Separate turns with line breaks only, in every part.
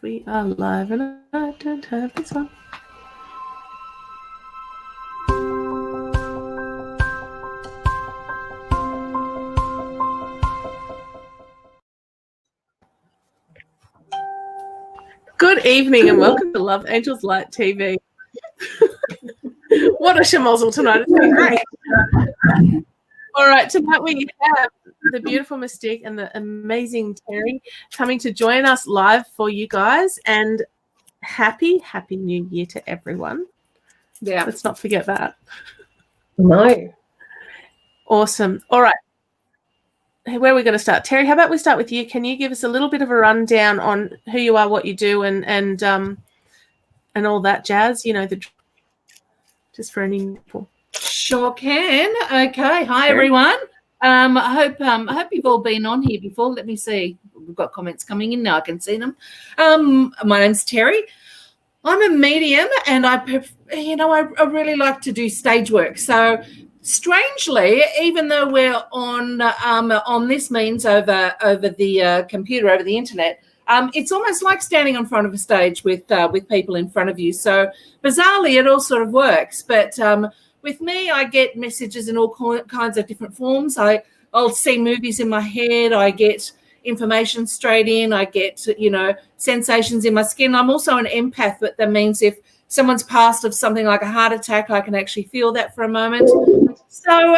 We are live and I don't have this one. Good evening and welcome to Love Angels Light TV. What a schmozzle tonight. It's been great. All right, tonight we have the beautiful Mystique and the amazing Terri coming to join us live for you guys. And happy New Year to everyone.
Yeah.
Let's not forget that.
No.
Awesome. All right. Where are we going to start? Terri, how about we start with you? Can you give us a little bit of a rundown on who you are, what you do, and all that jazz? You know, just for any people.
Sure can. Okay. Hi, everyone. I hope you've all been on here before. Let me see. We've got comments coming in now. I can see them. My name's Terri. I'm a medium, and I really like to do stage work. So, strangely, even though we're on this means over the computer, over the internet, it's almost like standing in front of a stage with people in front of you. So, bizarrely, it all sort of works. But with me, I get messages in all kinds of different forms. I'll see movies in my head. I get information straight in. I get, sensations in my skin. I'm also an empath, but that means if someone's passed of something like a heart attack, I can actually feel that for a moment. So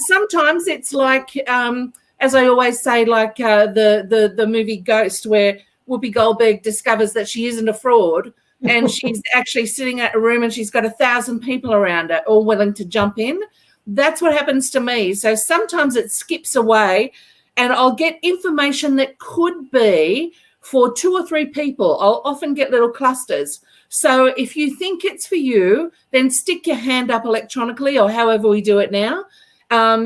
sometimes it's like, as I always say, like the movie Ghost, where Whoopi Goldberg discovers that she isn't a fraud. And she's actually sitting at a room and she's got 1,000 people around her all willing to jump in. That's what happens to me. So sometimes it skips away and I'll get information that could be for 2 or 3 people. I'll often get little clusters. So if you think it's for you, then stick your hand up electronically or however we do it now,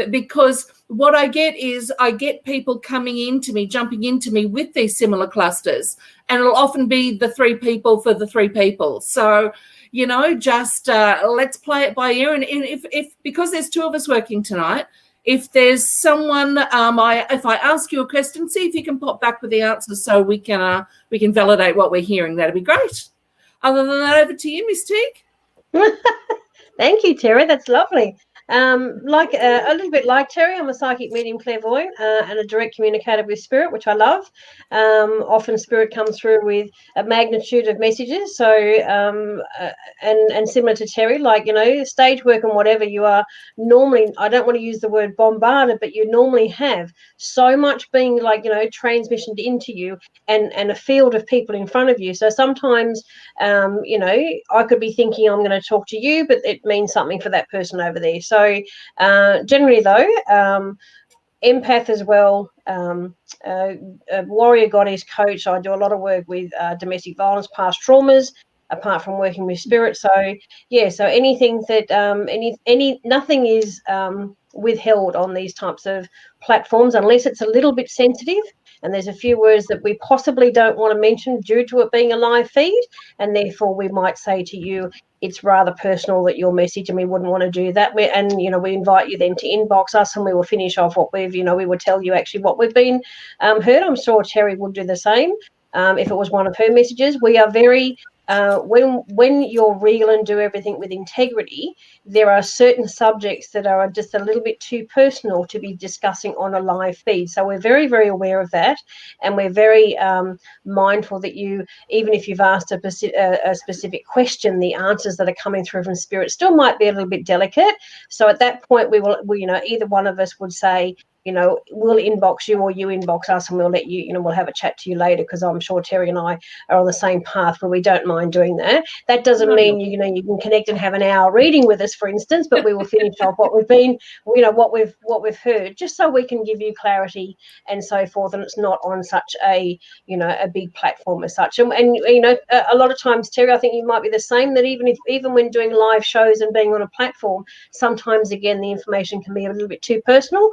because what I get is I get people coming into me, jumping into me with these similar clusters, and it'll often be the 3 people for the 3 people. So, just let's play it by ear. And if because there's 2 of us working tonight, if there's someone, if I ask you a question, see if you can pop back with the answers so we can validate what we're hearing. That'd be great. Other than that, over to you, Mystique.
Thank you, Terri. That's lovely. A little bit like Terri, I'm a psychic medium clairvoyant and a direct communicator with spirit, which I love. Often spirit comes through with a magnitude of messages. So, and similar to Terri, like, stage work and whatever, you are normally, I don't want to use the word bombarded, but you normally have so much being transmissioned into you and a field of people in front of you. So sometimes, I could be thinking I'm going to talk to you, but it means something for that person over there. So generally, though, empath as well, a warrior goddess coach. I do a lot of work with domestic violence, past traumas, apart from working with spirit. So so anything that nothing is withheld on these types of platforms unless it's a little bit sensitive. And there's a few words that we possibly don't want to mention due to it being a live feed, and therefore we might say to you, it's rather personal that your message, and we wouldn't want to do that. We invite you then to inbox us, and we will finish off what we will tell you actually what we've been heard. I'm sure Terri would do the same if it was one of her messages. We are very when you're real and do everything with integrity, there are certain subjects that are just a little bit too personal to be discussing on a live feed. So we're very, very aware of that, and we're very mindful that even if you've asked a specific question, the answers that are coming through from spirit still might be a little bit delicate. So at that point, we either one of us would say, we'll inbox you or you inbox us, and we'll let you, we'll have a chat to you later, because I'm sure Terri and I are on the same path where we don't mind doing that. That doesn't mean, you can connect and have an hour reading with us, for instance, but we will finish off what we've heard, just so we can give you clarity and so forth, and it's not on such a big platform as such. And a lot of times, Terri, I think you might be the same, that even when doing live shows and being on a platform, sometimes again the information can be a little bit too personal.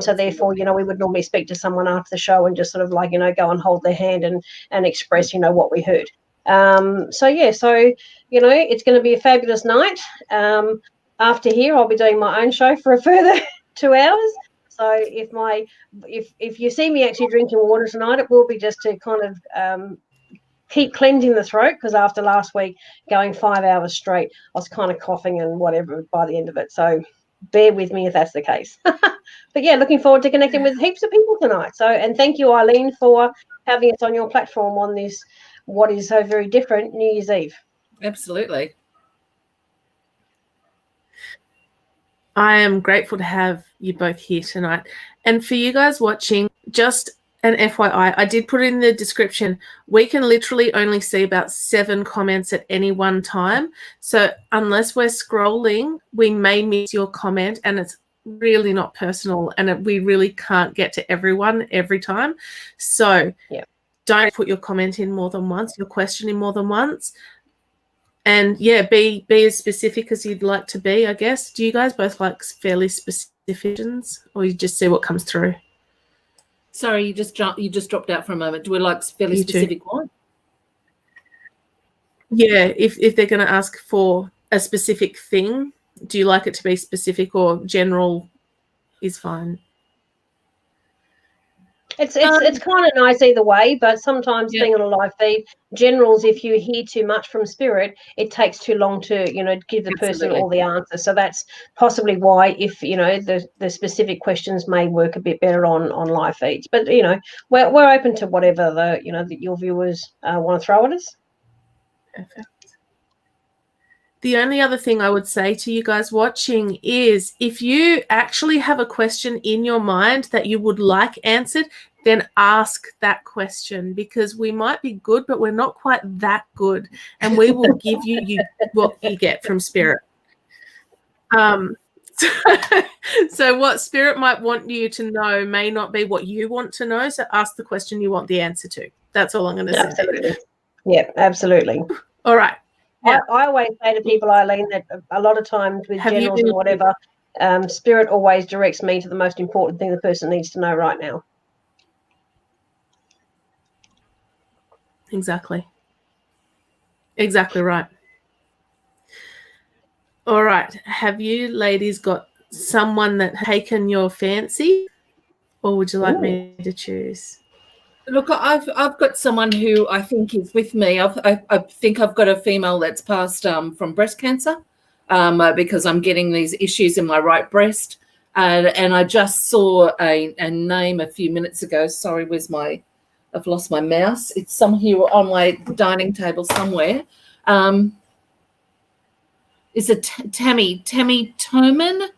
So therefore, we would normally speak to someone after the show and just sort of go and hold their hand and express, what we heard. So it's going to be a fabulous night. After here, I'll be doing my own show for a further 2 hours. So if you see me actually drinking water tonight, it will be just to kind of keep cleansing the throat, because after last week going 5 hours straight, I was kind of coughing and whatever by the end of it. So bear with me if that's the case. But yeah, looking forward to connecting with heaps of people tonight. So, and thank you, Eileen, for having us on your platform on this, what is so very different, New Year's Eve.
Absolutely.
I am grateful to have you both here tonight. And for you guys watching, just an FYI, I did put it in the description. We can literally only see about 7 comments at any one time. So unless we're scrolling, we may miss your comment, and it's really not personal, and we really can't get to everyone every time. So don't put your comment in more than once, your question in more than once. And yeah, be as specific as you'd like to be, I guess. Do you guys both like fairly specific, or you just see what comes through?
Sorry, you just dropped out for a moment. Do we like fairly specific one?
Yeah, if they're going to ask for a specific thing, do you like it to be specific, or general is fine?
It's kind of nice either way, but sometimes being on a live feed, generals, if you hear too much from spirit, it takes too long to, give the person all the answers. So that's possibly why, if the specific questions may work a bit better on live feeds. But we're open to whatever that your viewers want to throw at us.
Perfect. The only other thing I would say to you guys watching is, if you actually have a question in your mind that you would like answered, then ask that question, because we might be good, but we're not quite that good, and we will give you what you get from spirit. So what spirit might want you to know may not be what you want to know. So ask the question you want the answer to. That's all I'm going to say.
Absolutely. Yeah, absolutely.
All right.
Yeah. I always say to people, Eileen, that a lot of times with generals and whatever, spirit always directs me to the most important thing the person needs to know right now.
Exactly right. All right. Have you ladies got someone that taken your fancy, or would you like me to choose?
Look, I've got someone who I think is with me. I think I've got a female that's passed from breast cancer, because I'm getting these issues in my right breast, and I just saw a name a few minutes ago. Sorry, I've lost my mouse. It's some here on my dining table somewhere. Is it Tammy Toman?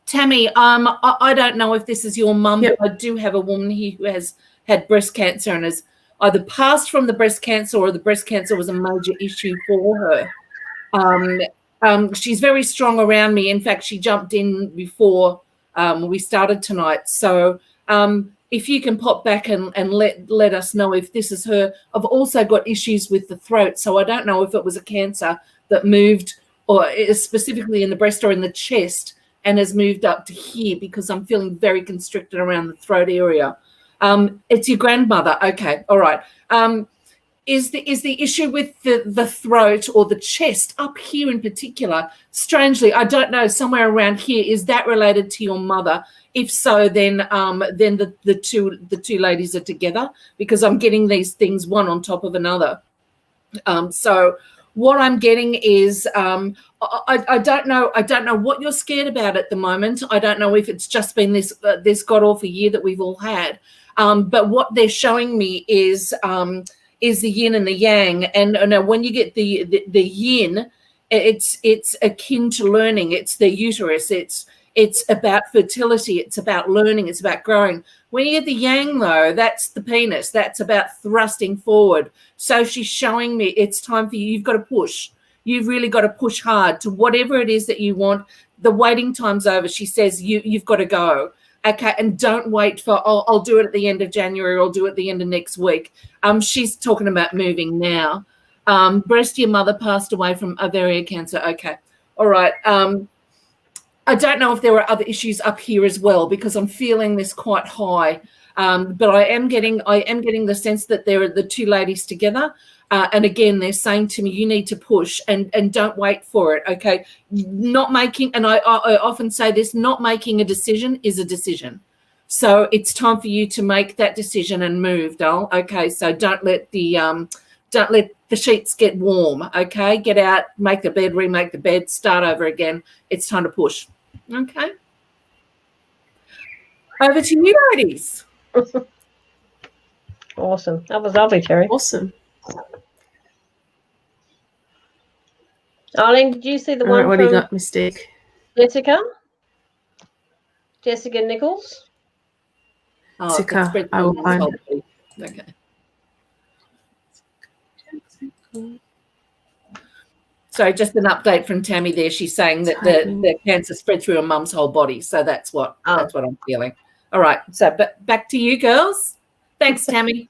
Tammy, I don't know if this is your mum, but I do have a woman here who has had breast cancer and has either passed from the breast cancer, or the breast cancer was a major issue for her. She's very strong around me. In fact, she jumped in before we started tonight. So if you can pop back and let us know if this is her. I've also got issues with the throat, so I don't know if it was a cancer that moved, or specifically in the breast or in the chest, and has moved up to here, because I'm feeling very constricted around the throat area. It's your grandmother. Okay. All right. Is the issue with the throat or the chest up here in particular? Strangely, I don't know, somewhere around here. Is that related to your mother? If so, then the two ladies are together, because I'm getting these things one on top of another. So what I'm getting is I don't know what you're scared about at the moment. I don't know if it's just been this god awful year that we've all had. But what they're showing me is the yin and the yang. And when you get the yin, it's akin to learning. It's the uterus. It's about fertility. It's about learning. It's about growing. When you get the yang, though, that's the penis. That's about thrusting forward. So she's showing me it's time for you. You've got to push. You've really got to push hard to whatever it is that you want. The waiting time's over. She says you've got to go. Okay, and don't wait for, I'll do it at the end of January, or I'll do it at the end of next week. She's talking about moving now. Breast, your mother passed away from ovarian cancer. Okay, all right. I don't know if there are other issues up here as well, because I'm feeling this quite high. But I am getting the sense that there are the two ladies together. And again, they're saying to me, you need to push and don't wait for it. Okay. Not making, and I often say this, not making a decision is a decision. So it's time for you to make that decision and move, doll. Okay. So don't let the Don't let the sheets get warm, okay? Get out, make the bed, remake the bed, start over again. It's time to push, okay? Over to you, ladies.
Awesome. That was lovely, Terri.
Awesome.
Arlene, did you see the one
What do you
from
got, Mystique?
Jessica? Jessica Nichols?
Oh,
Jessica, I will find it.
Okay. So just an update from Tammy there. She's saying that the cancer spread through her mum's whole body. So that's what I'm feeling. All right. So back to you, girls. Thanks, Tammy.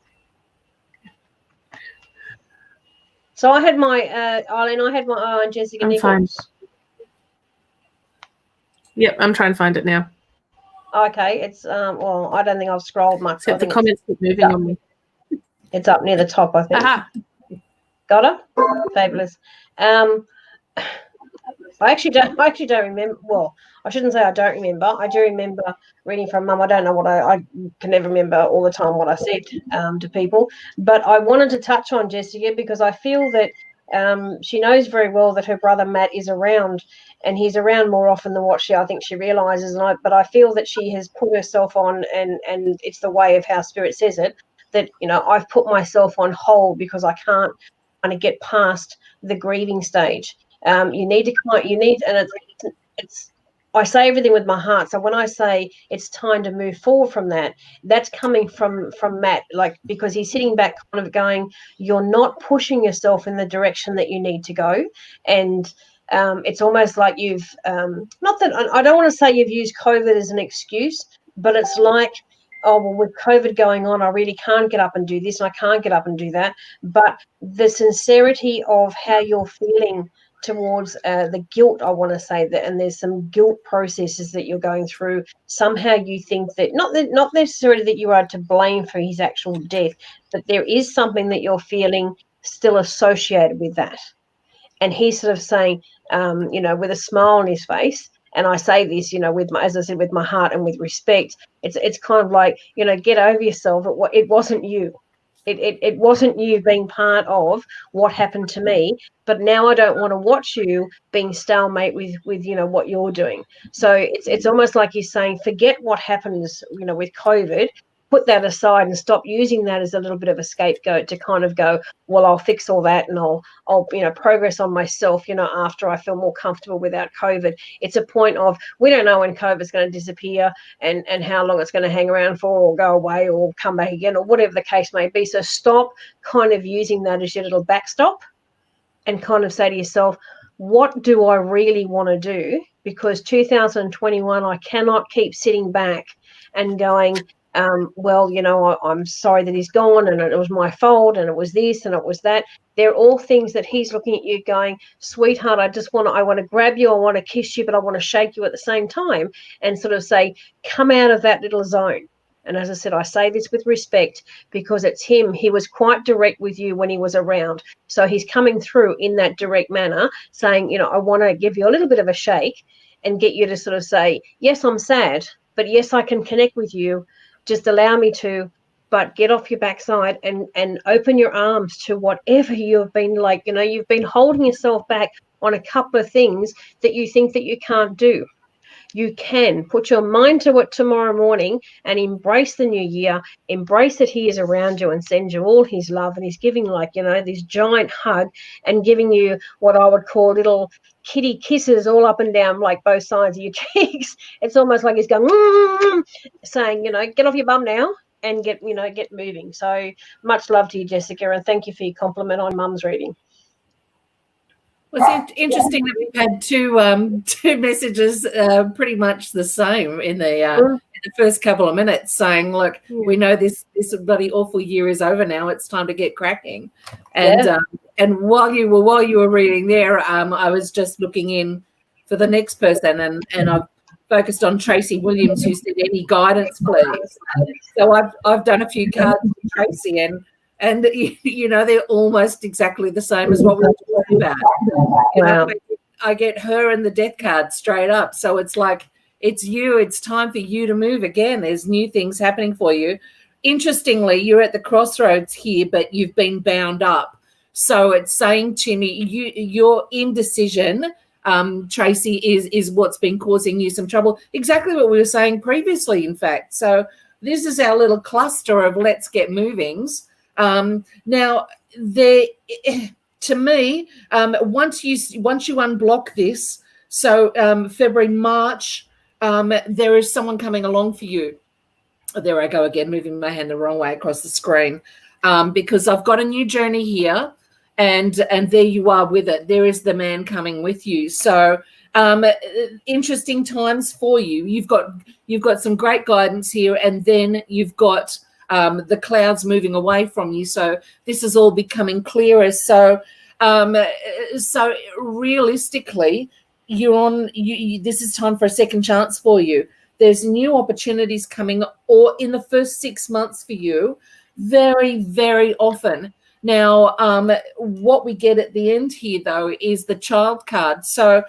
So I had my Arlene, I had my eye on Jessica Nichols.
Yep, I'm trying to find it now.
Okay, it's well, I don't think I've scrolled much.
Except the comments keep moving on me.
It's up near the top, I think.
Aha.
Got her? Fabulous. I actually don't remember. Well, I shouldn't say I don't remember. I do remember reading from Mum. I don't know what I can never remember all the time what I said to people. But I wanted to touch on Jessica because I feel that she knows very well that her brother Matt is around, and he's around more often than what I think she realises. But I feel that she has put herself on, and it's the way of how Spirit says it, that I've put myself on hold because I can't kind of get past the grieving stage. You need, and it's. I say everything with my heart. So when I say it's time to move forward from that, that's coming from Matt, like, because he's sitting back, kind of going, "You're not pushing yourself in the direction that you need to go," and it's almost like you've not that I don't want to say you've used COVID as an excuse, but it's like, oh, well, with COVID going on, I really can't get up and do this, and I can't get up and do that. But the sincerity of how you're feeling towards the guilt, I want to say that, and there's some guilt processes that you're going through. Somehow you think that not necessarily that you are to blame for his actual death, but there is something that you're feeling still associated with that. And he's sort of saying, with a smile on his face, and I say this, with my, as I said, with my heart and with respect, it's kind of like, get over yourself. It wasn't you. It wasn't you being part of what happened to me, but now I don't want to watch you being stalemate with what you're doing. So it's almost like he's saying, forget what happens, with COVID, put that aside and stop using that as a little bit of a scapegoat to kind of go, well, I'll fix all that and I'll progress on myself, after I feel more comfortable without COVID. It's a point of, we don't know when COVID's going to disappear and how long it's going to hang around for or go away or come back again or whatever the case may be. So stop kind of using that as your little backstop and kind of say to yourself, what do I really want to do? Because 2021, I cannot keep sitting back and going, I'm sorry that he's gone and it was my fault and it was this and it was that. They're all things that he's looking at you going, sweetheart, I want to grab you, I want to kiss you, but I want to shake you at the same time and sort of say, come out of that little zone. And as I said, I say this with respect because it's him. He was quite direct with you when he was around. So he's coming through in that direct manner saying, I want to give you a little bit of a shake and get you to sort of say, yes, I'm sad, but yes, I can connect with you. Just allow me to, but get off your backside and open your arms to whatever you've been like, you've been holding yourself back on a couple of things that you think that you can't do. You can put your mind to it tomorrow morning and embrace the new year, embrace that he is around you and send you all his love. And he's giving this giant hug and giving you what I would call little kitty kisses all up and down, like both sides of your cheeks. It's almost like he's going, saying, get off your bum now and get moving. So much love to you, Jessica. And thank you for your compliment on Mum's reading.
Well, it's interesting that we've had two messages pretty much the same in the first couple of minutes saying, look, we know this bloody awful year is over now. It's time to get cracking. And and while you were reading there, I was just looking in for the next person and I've focused on Tracy Williams, who said, any guidance, please. So I've done a few cards for Tracy and they're almost exactly the same as what we were talking about.
Wow.
I get her and the death card straight up. So it's like, it's you. It's time for you to move again. There's new things happening for you. Interestingly, you're at the crossroads here, but you've been bound up. So it's saying to me, your indecision, Tracy, is what's been causing you some trouble. Exactly what we were saying previously, in fact. So this is our little cluster of let's get movings. Now, to me, once you unblock this, so February, March, there is someone coming along for you. There I go again, moving my hand the wrong way across the screen, because I've got a new journey here, and there you are with it. There is the man coming with you. So interesting times for you. You've got some great guidance here, and then you've got the clouds moving away from you. So this is all becoming clearer. So so realistically, this is time for a second chance for you. There's new opportunities coming, or in the first 6 months for you, very, very often. Now, what we get at the end here, though, is the child card. So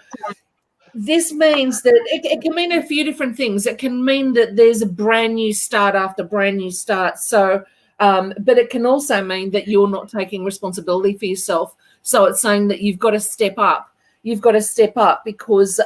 this means that it can mean a few different things. It can mean that there's a brand new start after brand new start. So, but it can also mean that you're not taking responsibility for yourself. So it's saying that you've got to step up. You've got to step up because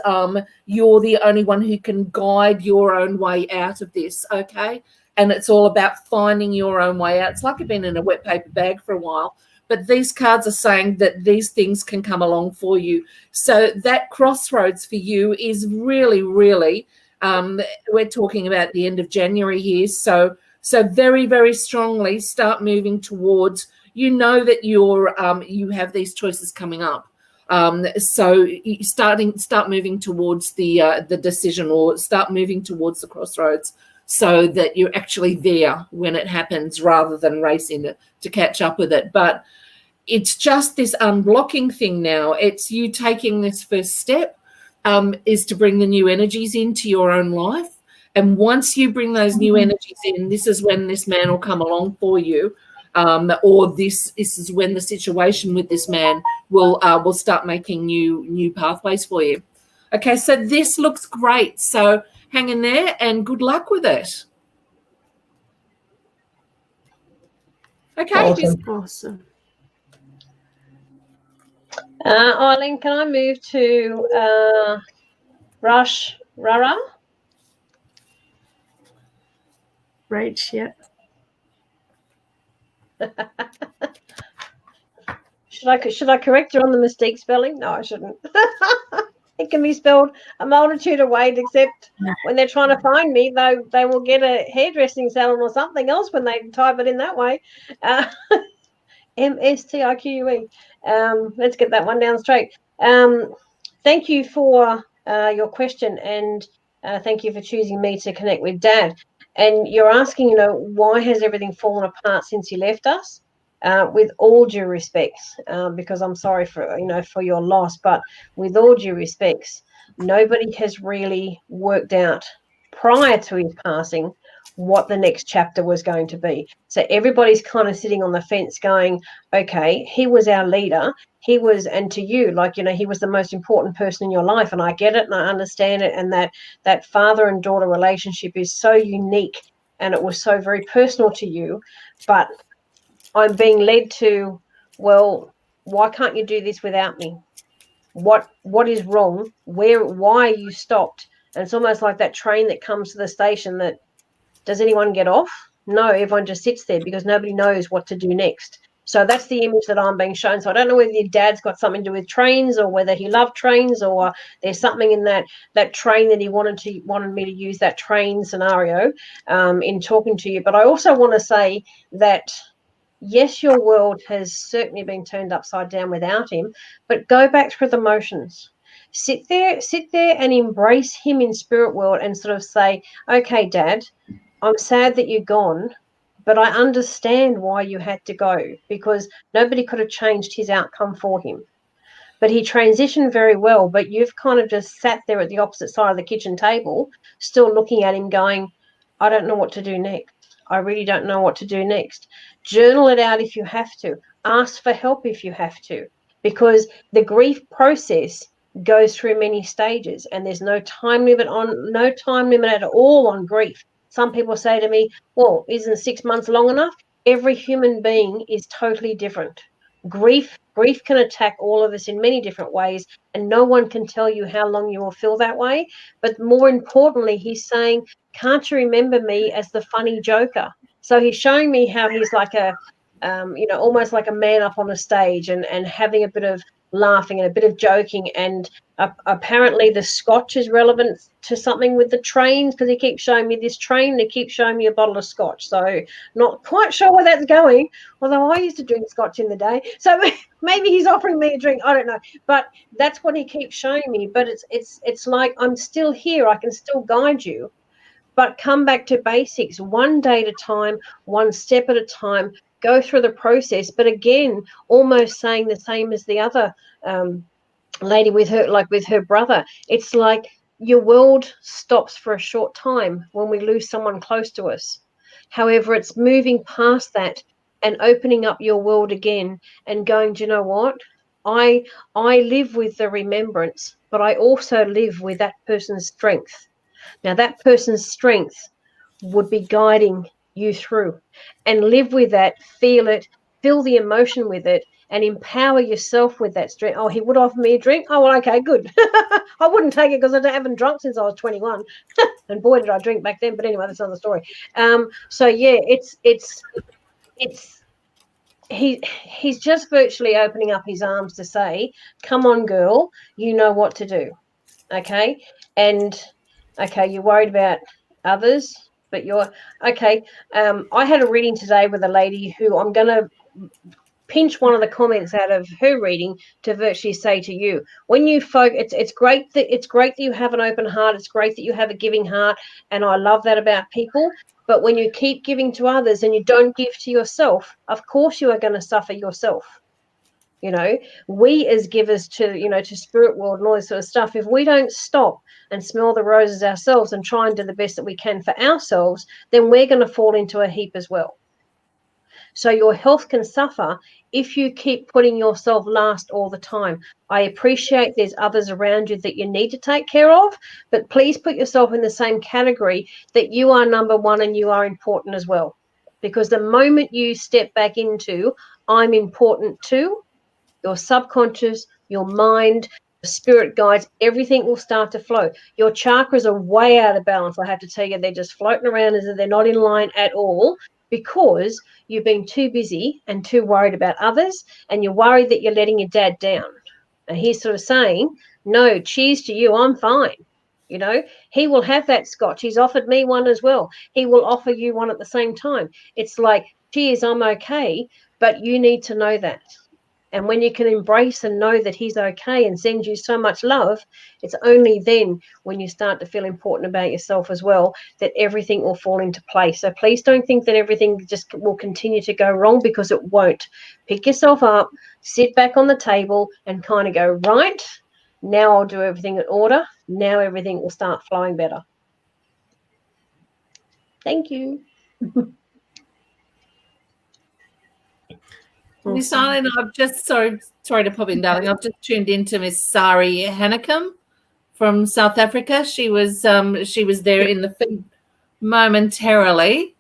you're the only one who can guide your own way out of this, okay? And it's all about finding your own way out. It's like you've been in a wet paper bag for a while, but these cards are saying that these things can come along for you. So that crossroads for you is really, really, we're talking about the end of January here. So very, very strongly start moving towards, you know that you have these choices coming up. So start moving towards the decision, or start moving towards the crossroads, so that you're actually there when it happens rather than racing to catch up with it. But it's just this unblocking thing now. It's you taking this first step is to bring the new energies into your own life. And once you bring those new energies in, this is when this man will come along for you. Or this is when the situation with this man will start making new pathways for you. Okay, so this looks great. So hang in there and good luck with it. Okay.
Awesome.
Eileen, can I move to Rara?
Rach, yeah.
Should I correct her on the mistake spelling? No, I shouldn't. It can be spelled a multitude of ways, except when they're trying to find me, they will get a hairdressing salon or something else when they type it in that way. MSTIQUE. Let's get that one down straight. Thank you for your question, and thank you for choosing me to connect with Dad. And you're asking, why has everything fallen apart since he left us? With all due respects, because I'm sorry for your loss, but with all due respects, nobody has really worked out prior to his passing what the next chapter was going to be. So everybody's kind of sitting on the fence going, okay, he was our leader. He was, and to you, he was the most important person in your life. And I get it and I understand it. And that father and daughter relationship is so unique and it was so very personal to you. But I'm being led to, well, why can't you do this without me? What is wrong? Why are you stopped? And it's almost like that train that comes to the station that, does anyone get off? No, everyone just sits there because nobody knows what to do next. So that's the image that I'm being shown. So I don't know whether your dad's got something to do with trains, or whether he loved trains, or there's something in that train that he wanted me to use that train scenario in talking to you. But I also want to say that, yes, your world has certainly been turned upside down without him, but go back through the motions. Sit there and embrace him in spirit world and sort of say, okay, Dad, I'm sad that you're gone, but I understand why you had to go, because nobody could have changed his outcome for him. But he transitioned very well, but you've kind of just sat there at the opposite side of the kitchen table, still looking at him going, I don't know what to do next. I really don't know what to do next. Journal it out if you have to. Ask for help if you have to, because the grief process goes through many stages, and there's no time limit at all on grief. Some people say to me, well, isn't 6 months long enough? Every human being is totally different. Grief can attack all of us in many different ways, and no one can tell you how long you will feel that way. But more importantly, he's saying, can't you remember me as the funny joker? So he's showing me how he's like a almost like a man up on a stage, and having a bit of laughing and a bit of joking. And apparently the scotch is relevant to something with the trains, because he keeps showing me this train and he keeps showing me a bottle of scotch. So not quite sure where that's going, although I used to drink scotch in the day. So maybe he's offering me a drink, I don't know, but that's what he keeps showing me. But it's like, I'm still here, I can still guide you, but come back to basics, one day at a time, one step at a time, go through the process. But again, almost saying the same as the other lady with her brother. It's like your world stops for a short time when we lose someone close to us. However, it's moving past that and opening up your world again and going, do you know what? I live with the remembrance, but I also live with that person's strength. Now, that person's strength would be guiding you through, and live with that, feel it, feel the emotion with it, and empower yourself with that strength. Oh, he would offer me a drink. Oh, well, okay, good. I wouldn't take it because I haven't drunk since I was 21. And boy, did I drink back then. But anyway, that's another story. So yeah, he's just virtually opening up his arms to say, come on, girl, you know what to do. Okay. And okay, you're worried about others, but you're okay. I had a reading today with a lady who I'm going to pinch one of the comments out of her reading to virtually say to you, when you it's great that you have an open heart, it's great that you have a giving heart, and I love that about people. But when you keep giving to others and you don't give to yourself, of course you are going to suffer yourself. You know, we as givers to spirit world and all this sort of stuff, if we don't stop and smell the roses ourselves and try and do the best that we can for ourselves, then we're going to fall into a heap as well. So your health can suffer if you keep putting yourself last all the time. I appreciate there's others around you that you need to take care of, but please put yourself in the same category that you are number one and you are important as well. Because the moment you step back into, I'm important too, your subconscious, your mind, the spirit guides, everything will start to flow. Your chakras are way out of balance. I have to tell you, they're just floating around as if they're not in line at all, because you've been too busy and too worried about others, and you're worried that you're letting your dad down. And he's sort of saying, no, cheers to you, I'm fine. You know, he will have that scotch. He's offered me one as well. He will offer you one at the same time. It's like, cheers, I'm okay, but you need to know that. And when you can embrace and know that he's okay and sends you so much love, it's only then, when you start to feel important about yourself as well, that everything will fall into place. So please don't think that everything just will continue to go wrong, because it won't. Pick yourself up, sit back on the table and kind of go, right, now I'll do everything in order. Now everything will start flowing better. Thank you.
Miss Eileen, I've just sorry to pop in, darling. I've just tuned into Miss Sari Hannacum from South Africa. She was there in the feed momentarily.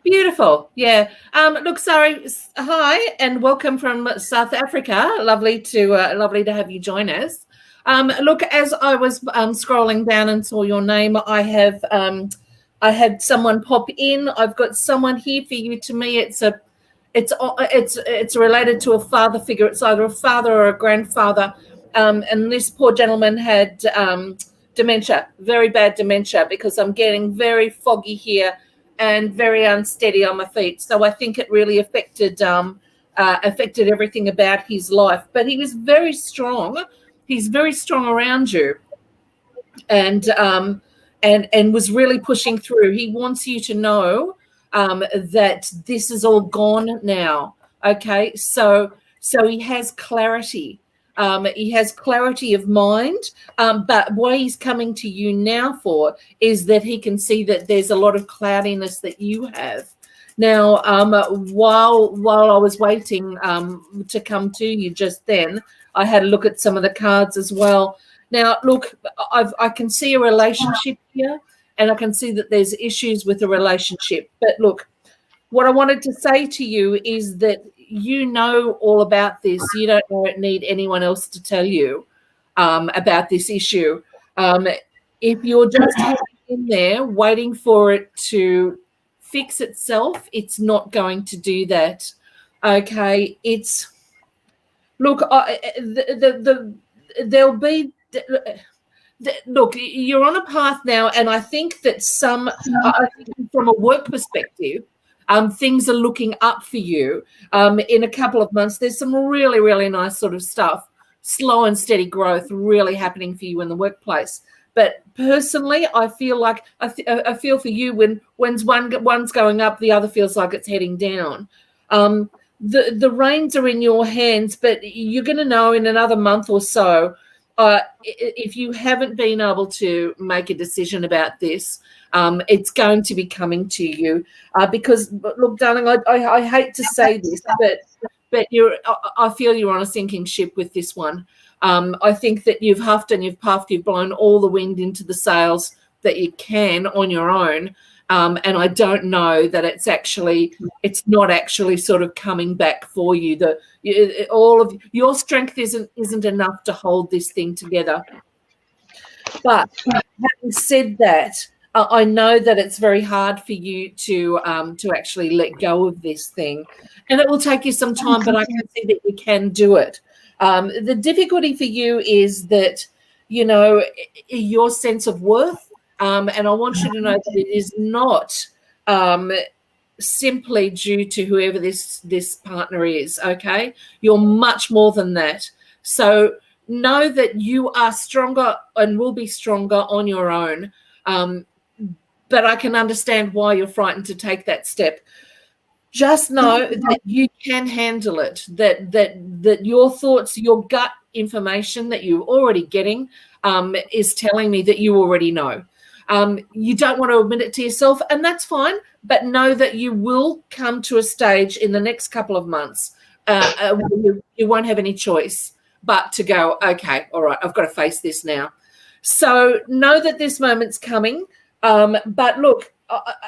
Beautiful, yeah. Look, Sari, hi and welcome from South Africa. Lovely to have you join us. Look, as I was scrolling down and saw your name, I had someone pop in. I've got someone here for you. To me, it's related to a father figure. It's either a father or a grandfather. And this poor gentleman had dementia, very bad dementia, because I'm getting very foggy here and very unsteady on my feet. So I think it really affected everything about his life. But he was very strong. He's very strong around you, and was really pushing through. He wants you to know that this is all gone now. Okay, so he has clarity. He has clarity of mind, but what he's coming to you now for is that he can see that there's a lot of cloudiness that you have. Now, while I was waiting to come to you just then, I had a look at some of the cards as well. Now, look, I can see a relationship here, and I can see that there's issues with the relationship. But look, what I wanted to say to you is that you know all about this. You don't need anyone else to tell you about this issue. If you're just hanging in there waiting for it to fix itself, it's not going to do that. Okay, look. There'll be. Look, you're on a path now, and I think that I think from a work perspective, things are looking up for you. In a couple of months, there's some really, really nice sort of stuff, slow and steady growth really happening for you in the workplace. But personally, I feel like I feel for you when one's going up, the other feels like it's heading down. The reins are in your hands, but you're going to know in another month or so. If you haven't been able to make a decision about this, it's going to be coming to you because, look, darling, I hate to say this, but I feel you're on a sinking ship with this one. I think that you've huffed and you've puffed, you've blown all the wind into the sails that you can on your own. And I don't know that it's not actually sort of coming back for you. All of your strength isn't enough to hold this thing together. But having said that, I know that it's very hard for you to actually let go of this thing, and it will take you some time. But I can see that you can do it. The difficulty for you is that your sense of worth. And I want you to know that it is not simply due to whoever this partner is, okay? You're much more than that. So know that you are stronger and will be stronger on your own. But I can understand why you're frightened to take that step. Just know that you can handle it, that your thoughts, your gut information that you're already getting is telling me that you already know. You don't want to admit it to yourself, and that's fine, but know that you will come to a stage in the next couple of months where you won't have any choice but to go, okay, all right, I've got to face this now. So know that this moment's coming, but look,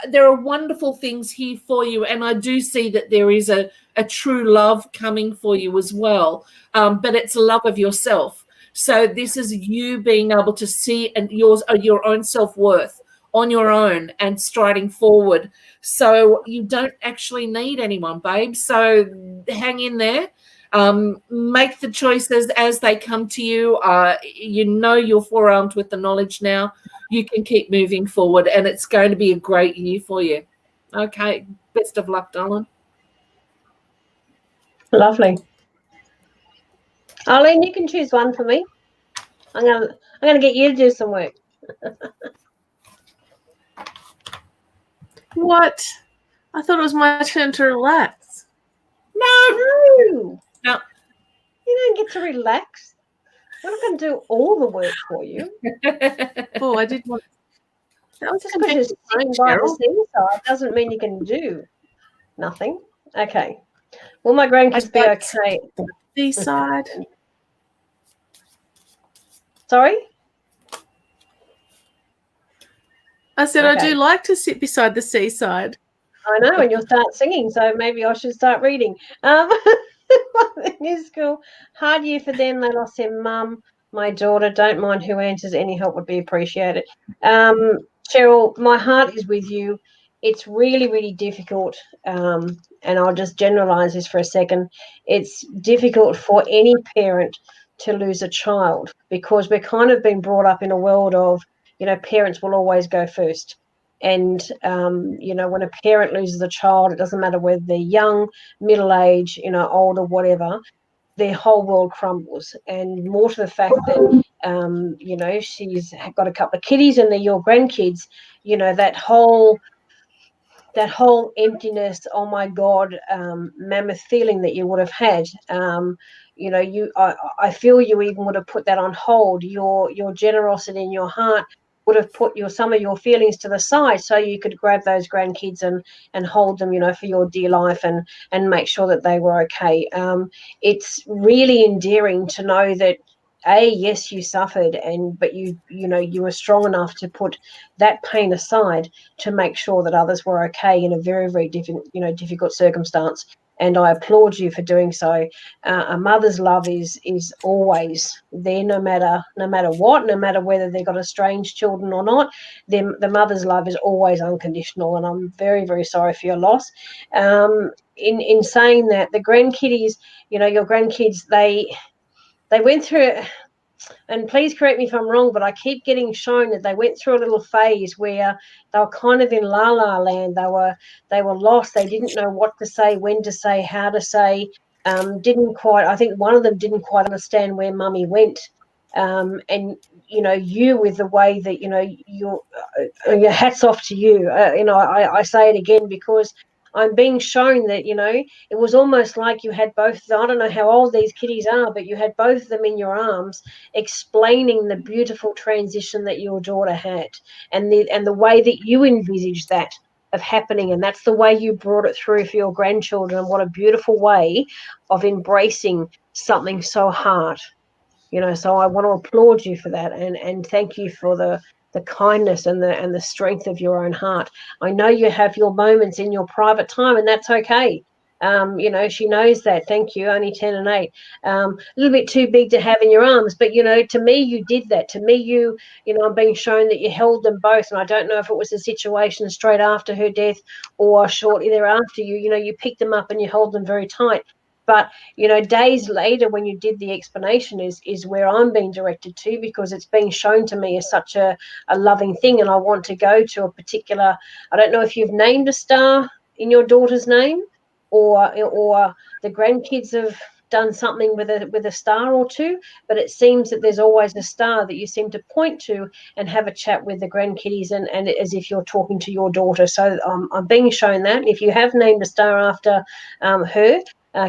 there are wonderful things here for you, and I do see that there is a true love coming for you as well, but it's love of yourself. So this is you being able to see and your own self-worth on your own and striding forward. So you don't actually need anyone, babe. So hang in there. Make the choices as they come to you. You're forearmed with the knowledge now. You can keep moving forward, and it's going to be a great year for you. Okay. Best of luck, darling.
Lovely. Arlene, you can choose one for me. I'm gonna get you to do some work.
What? I thought it was my turn to relax.
No. You don't get to relax. We're not going to do all the work for you.
Oh, I did want. That was
Just because you're sitting by the seaside doesn't mean you can do nothing. Okay. Will my grandkids be okay?
Seaside.
Sorry?
I said I do like to sit beside the seaside.
I know, and you'll start singing, so maybe I should start reading. New school, hard year for them. They lost their mum. My daughter, don't mind who answers. Any help would be appreciated. Cheryl, my heart is with you. It's really, really difficult, and I'll just generalize this for a second. It's difficult for any parent to lose a child because we're kind of been brought up in a world of, parents will always go first. And, when a parent loses a child, it doesn't matter whether they're young, middle-aged, older, whatever, their whole world crumbles. And more to the fact that, she's got a couple of kiddies and they're your grandkids, that whole emptiness, oh my God, mammoth feeling that you would have had. I feel you even would have put that on hold. Your generosity in your heart would have put some of your feelings to the side so you could grab those grandkids and hold them, for your dear life and make sure that they were okay. It's really endearing to know that yes, you suffered, but you were strong enough to put that pain aside to make sure that others were okay in a very, very difficult circumstance. And I applaud you for doing so. A mother's love is always there, no matter what, no matter whether they've got estranged children or not. The mother's love is always unconditional, and I'm very, very sorry for your loss. In saying that, the grandkiddies, your grandkids, they went through it. And please correct me if I'm wrong, but I keep getting shown that they went through a little phase where they were kind of in la la land. They were lost. They didn't know what to say, when to say, how to say. I think one of them didn't quite understand where mummy went. And you, with the way that your hats off to you. I say it again because I'm being shown that it was almost like you had both. I don't know how old these kiddies are, but you had both of them in your arms, explaining the beautiful transition that your daughter had, and the way that you envisaged that of happening, and that's the way you brought it through for your grandchildren. What a beautiful way of embracing something so hard. So I want to applaud you for that, and thank you for the kindness and the strength of your own heart. I know you have your moments in your private time, and that's okay. She knows that. Thank you. Only 10 and 8. A little bit too big to have in your arms, but to me, you did that. To me, I'm being shown that you held them both, and I don't know if it was a situation straight after her death or shortly thereafter. You picked them up and you held them very tight. But days later, when you did the explanation, is where I'm being directed to, because it's being shown to me as such a loving thing, and I want to go to a particular. I don't know if you've named a star in your daughter's name, or the grandkids have done something with a star or two, but it seems that there's always a star that you seem to point to and have a chat with the grandkiddies, and as if you're talking to your daughter. So I'm being shown that. If you have named a star after her,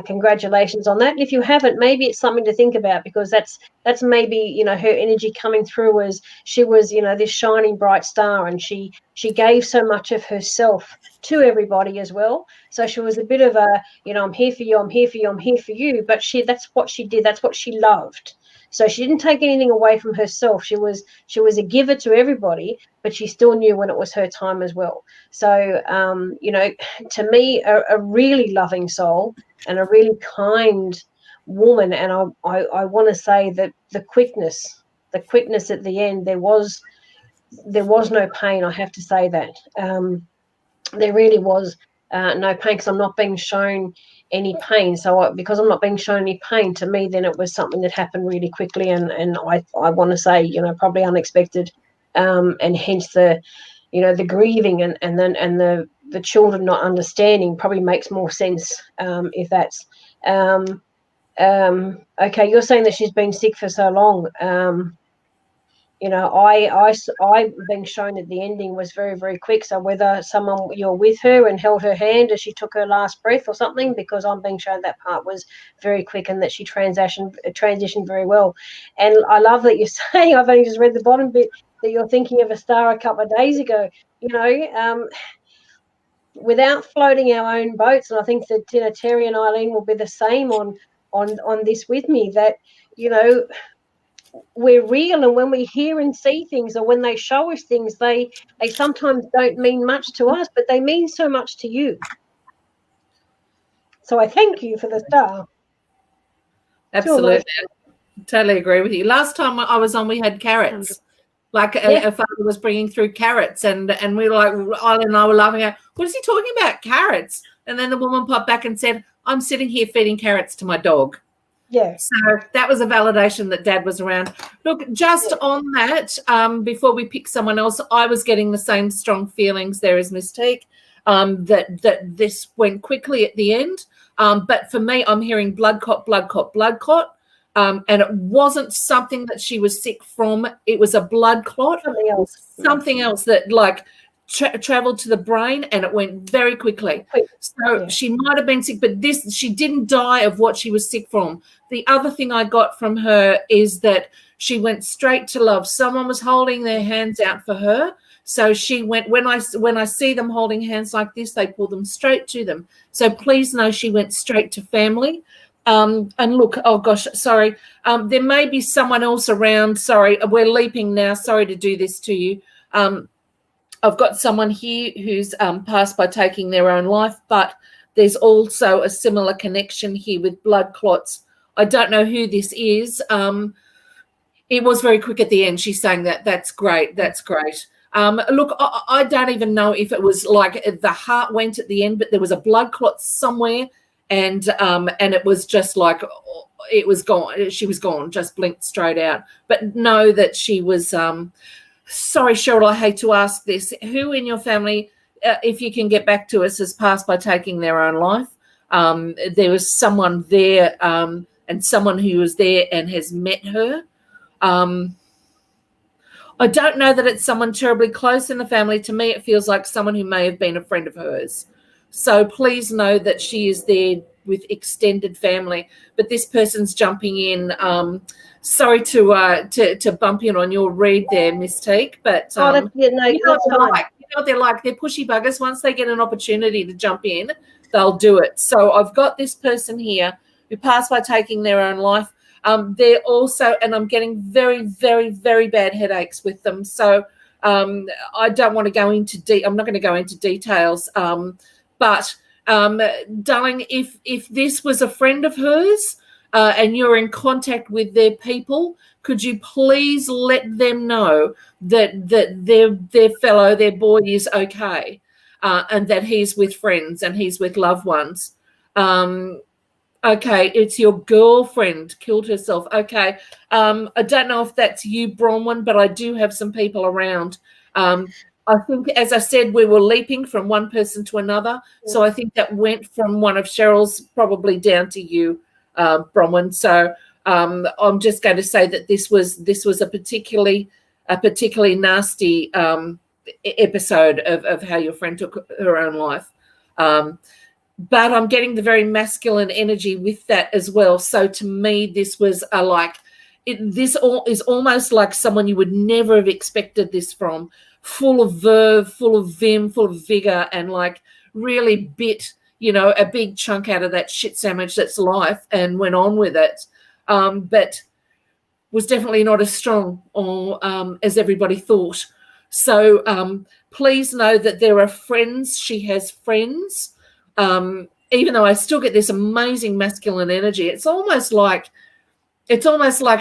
congratulations on that. And if you haven't, maybe it's something to think about, because that's maybe her energy coming through as she was this shining bright star, and she gave so much of herself to everybody as well. So she was a bit of a I'm here for you, I'm here for you, I'm here for you. But that's what she did. That's what she loved. So she didn't take anything away from herself. She was a giver to everybody, but she still knew when it was her time as well. So to me, a really loving soul and a really kind woman. And I want to say that the quickness at the end, there was no pain. I have to say that there really was no pain, because I'm not being shown any pain. So because I'm not being shown any pain, to me, then it was something that happened really quickly, and I want to say probably unexpected, and hence the the grieving and the children not understanding probably makes more sense, if that's okay. You're saying that she's been sick for so long. I being shown that the ending was very, very quick. So whether you're with her and held her hand as she took her last breath or something, because I'm being shown that part was very quick and that she transitioned very well. And I love that you're saying, I've only just read the bottom bit, that you're thinking of a star a couple of days ago. Without floating our own boats, and I think that Terri and Eileen will be the same on this with me, that we're real, and when we hear and see things, or when they show us things, they sometimes don't mean much to us, but they mean so much to you. So I thank you for the star.
Absolutely. Totally agree with you. Last time I was on, we had carrots. Like a father was bringing through carrots, and we were like, Eileen and I were laughing at, what is he talking about, carrots? And then the woman popped back and said, I'm sitting here feeding carrots to my dog.
Yeah.
So that was a validation that Dad was around. Look, just on that, before we pick someone else, I was getting the same strong feelings there as Miss Tique, that this went quickly at the end. But for me, I'm hearing blood clot, blood clot, blood clot. And it wasn't something that she was sick from. It was a blood clot. Something else that like traveled to the brain, and it went very quickly. So she might have been sick, but she didn't die of what she was sick from. The other thing I got from her is that she went straight to love. Someone was holding their hands out for her. So she went, when I see them holding hands like this, they pull them straight to them. So please know she went straight to family. And look, oh gosh, sorry. There may be someone else around. Sorry, we're leaping now. Sorry to do this to you. I've got someone here who's passed by taking their own life, but there's also a similar connection here with blood clots. I don't know who this is. It was very quick at the end. She's saying that. That's great. That's great. Look, I don't even know if it was like the heart went at the end, but there was a blood clot somewhere, and it was just like it was gone. She was gone, just blinked straight out. But know that she was. Sorry, Cheryl, I hate to ask this. Who in your family, if you can get back to us, has passed by taking their own life? There was someone there, and someone who was there and has met her. I don't know that it's someone terribly close in the family. To me, it feels like someone who may have been a friend of hers. So please know that she is there with extended family. But this person's jumping in. Sorry to bump in on your read there, Miss Tique. But you know what they're like. You know what they're like. They're pushy buggers. Once they get an opportunity to jump in, they'll do it. So I've got this person here who passed by taking their own life. They're also, and I'm getting very, very, very bad headaches with them. So I don't want to go into I'm not going to go into details. But darling, if this was a friend of hers and you're in contact with their people, could you please let them know that their boy is okay, and that he's with friends and he's with loved ones. Okay, it's your girlfriend killed herself. Okay, I don't know if that's you, Bronwyn, but I do have some people around. I think, as I said, we were leaping from one person to another. So I think that went from one of Cheryl's probably down to you, Bronwyn. So I'm just going to say that this was a particularly nasty episode of how your friend took her own life. But I'm getting the very masculine energy with that as well. So to me, this was this is almost like someone you would never have expected this from, full of verve, full of vim, full of vigor, and like really bit, a big chunk out of that shit sandwich that's life and went on with it. But was definitely not as strong or as everybody thought. So please know that there are friends. She has friends. Even though I still get this amazing masculine energy, it's almost like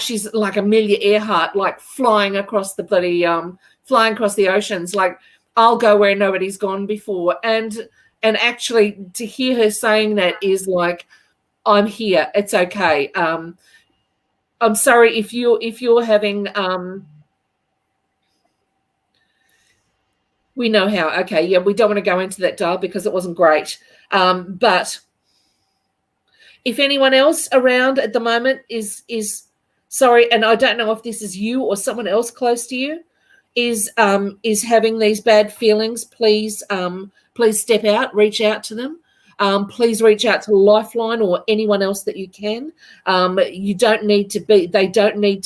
she's like Amelia Earhart, like flying across the oceans. Like, I'll go where nobody's gone before. And actually to hear her saying that is like, I'm here. It's okay. I'm sorry if you're having we know how. Okay, yeah, we don't want to go into that, Dale, because it wasn't great. But if anyone else around at the moment is sorry, and I don't know if this is you or someone else close to you, is having these bad feelings, please step out, reach out to them. Please reach out to Lifeline or anyone else that you can. They don't need to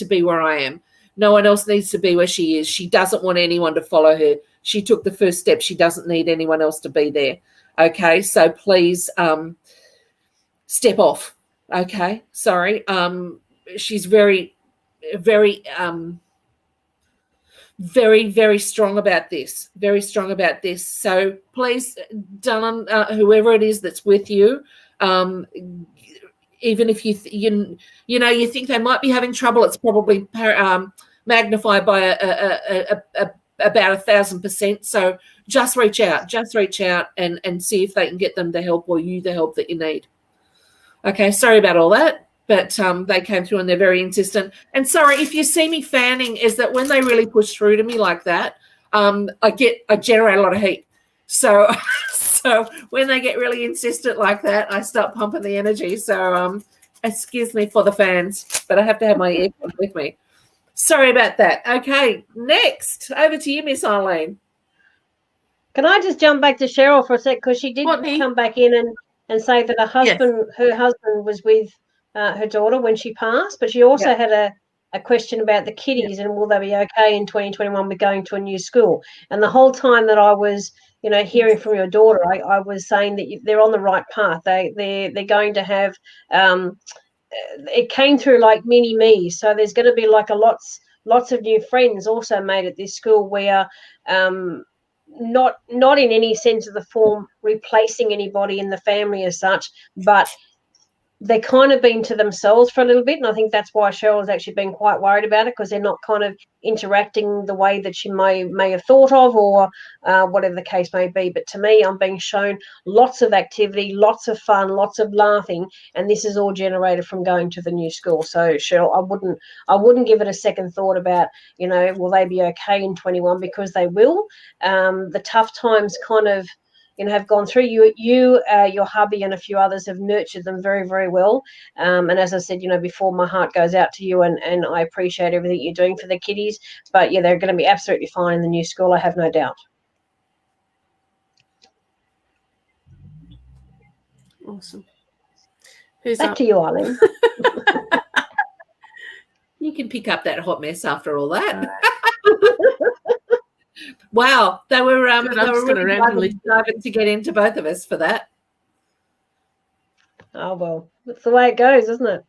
be where I am. No one else needs to be where she is. She doesn't want anyone to follow her. She took the first step. She doesn't need anyone else to be there. Okay, so please step off. Okay, sorry. She's very, very, very, very strong about this. Very strong about this. So please, Dylan, whoever it is that's with you, even if you think they might be having trouble, it's probably magnified by about 1,000%. So just reach out and see if they can get them the help or you the help that you need. Okay, sorry about all that, but they came through and they're very insistent. And sorry, if you see me fanning, is that when they really push through to me like that, I generate a lot of heat. So when they get really insistent like that, I start pumping the energy. So excuse me for the fans, but I have to have my earphones with me. Sorry about that. Okay, next, over to you, Miss Eileen.
Can I just jump back to Cheryl for a sec? Because she did come back in and say that her husband was with her daughter when she passed, but she also had a question about the kiddies and will they be okay in 2021 with going to a new school. And the whole time that I was hearing from your daughter, I was saying that they're on the right path. They're going to have. It came through like mini me, so there's going to be like lots of new friends also made at this school, where not in any sense of the form replacing anybody in the family as such, but they're kind of been to themselves for a little bit, and I think that's why Cheryl has actually been quite worried about it, because they're not kind of interacting the way that she may have thought of, or whatever the case may be. But to me, I'm being shown lots of activity, lots of fun, lots of laughing, and this is all generated from going to the new school. So Cheryl, I wouldn't give it a second thought about, will they be okay in 21, because they will. The tough times kind of have gone through. Your hubby and a few others have nurtured them very, very well. And as I said, before, my heart goes out to you, and I appreciate everything you're doing for the kiddies. But yeah, they're going to be absolutely fine in the new school, I have no doubt.
Awesome. Who's
Back
up?
to you, Eileen.
You can pick up that hot mess after all that. Wow, they were really randomly to get into both of us for that.
Oh, well, that's the way it goes, isn't it?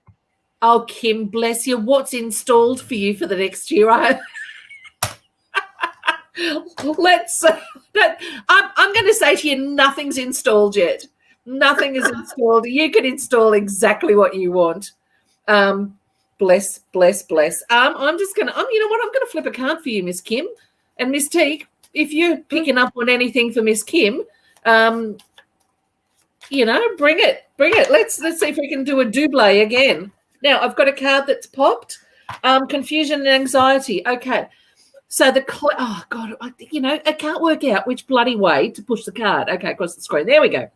Oh, Kim, bless you. What's installed for you for the next year? I'm going to say to you, nothing's installed yet. Nothing is installed. You can install exactly what you want. Bless. I'm just going to, I'm going to flip a card for you, Miss Kim and Miss Tique. If you're picking up on anything for Miss Kim, bring it. Let's see if we can do a double again. Now, I've got a card that's popped. Confusion and anxiety. Okay. So oh, God, I can't work out which bloody way to push the card. Okay, across the screen. There we go.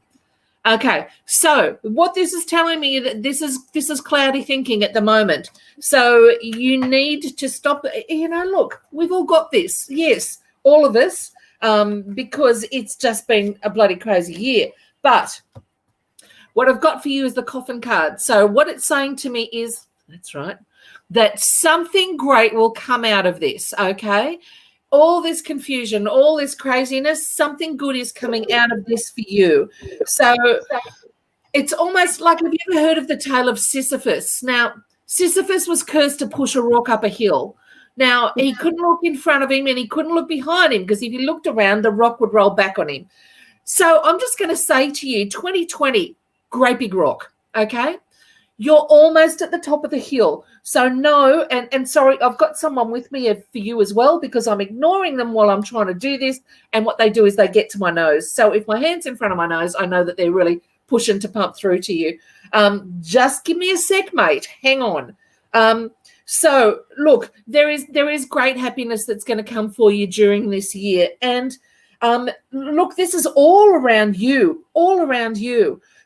Okay, so what this is telling me, that this is cloudy thinking at the moment. So you need to stop. Look, we've all got this. Yes, all of us, because it's just been a bloody crazy year. But what I've got for you is the coffin card. So what it's saying to me is, that's right, that something great will come out of this, okay? All this confusion, all this craziness, something good is coming out of this for you. So it's almost like, have you ever heard of the tale of Sisyphus? Now, Sisyphus was cursed to push a rock up a hill. Now, he couldn't look in front of him and he couldn't look behind him, because if he looked around, the rock would roll back on him. So I'm just going to say to you, 2020, great big rock, okay? You're almost at the top of the hill. So no, and sorry, I've got someone with me for you as well, because I'm ignoring them while I'm trying to do this. And what they do is they get to my nose. So if my hand's in front of my nose, I know that they're really pushing to pump through to you. Just give me a sec, mate. Hang on. So look, there is great happiness that's going to come for you during this year. And look, this is all around you.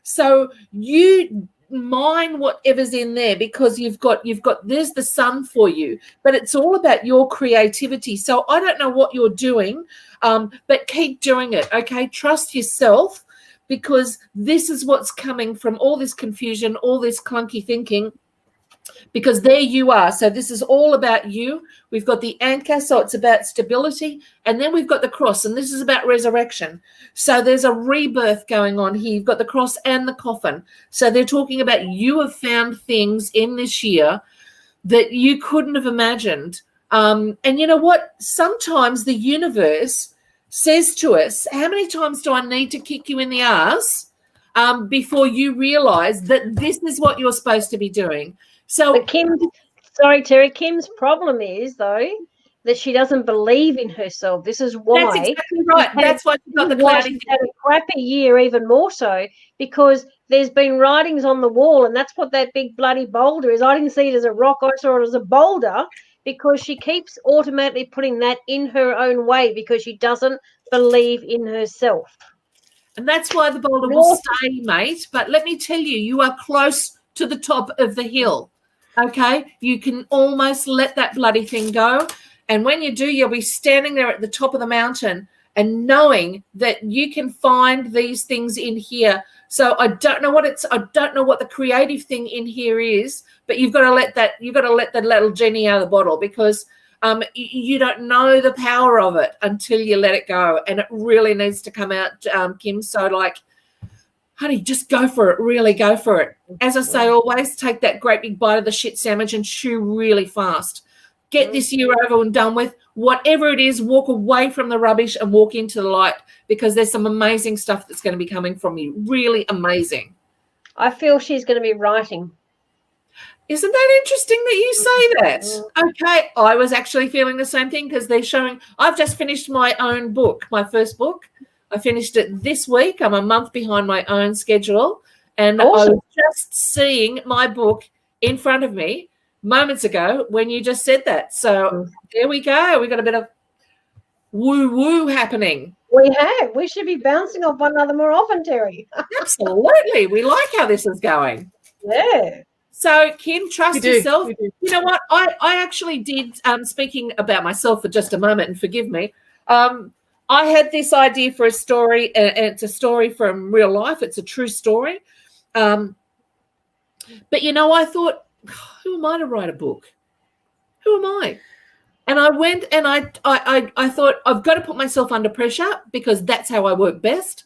So you mine whatever's in there, because you've got there's the sun for you, but it's all about your creativity. So I don't know what you're doing, but keep doing it, okay? Trust yourself, because this is what's coming from all this confusion, all this clunky thinking, because there you are. So this is all about you. We've got the anchor, so it's about stability, and then we've got the cross, and this is about resurrection. So there's a rebirth going on here. You've got the cross and the coffin. So they're talking about you have found things in this year that you couldn't have imagined. And you know what? Sometimes the universe says to us, how many times do I need to kick you in the ass before you realize that this is what you're supposed to be doing? So
Terri, Kim's problem is, though, that she doesn't believe in herself. This is why.
That's exactly right. That's why she's got the cloudy.
She's had a crappy year, even more so, because there's been writings on the wall, and that's what that big bloody boulder is. I didn't see it as a rock. I saw it as a boulder, because she keeps automatically putting that in her own way, because she doesn't believe in herself.
And that's why the boulder will stay, mate. But let me tell you, you are close to the top of the hill. Okay, you can almost let that bloody thing go. And when you do, you'll be standing there at the top of the mountain and knowing that you can find these things in here. So I don't know what the creative thing in here is, but you've got to let that little genie out of the bottle, because You don't know the power of it until you let it go, and it really needs to come out, Kim. So, like, honey, just go for it. Really go for it. As I say, always take that great big bite of the shit sandwich and chew really fast. Get this year over and done with. Whatever it is, walk away from the rubbish and walk into the light, because there's some amazing stuff that's going to be coming from you. Really amazing.
I feel she's going to be writing.
Isn't that interesting that you say that? Okay, I was actually feeling the same thing, because they're showing, I've just finished my own book, my first book. I finished it this week. I'm a month behind my own schedule. And
Awesome.
I was just seeing my book in front of me moments ago when you just said that. So there we go. We got a bit of woo-woo happening.
We have. We should be bouncing off one another more often, Terri.
Absolutely. We like how this is going.
Yeah.
So, Kim, trust yourself.
You
know what? I actually did, speaking about myself for just a moment, and forgive me, I had this idea for a story, and it's a story from real life. It's a true story. But, I thought, who am I to write a book? Who am I? And I went and I thought, I've got to put myself under pressure, because that's how I work best.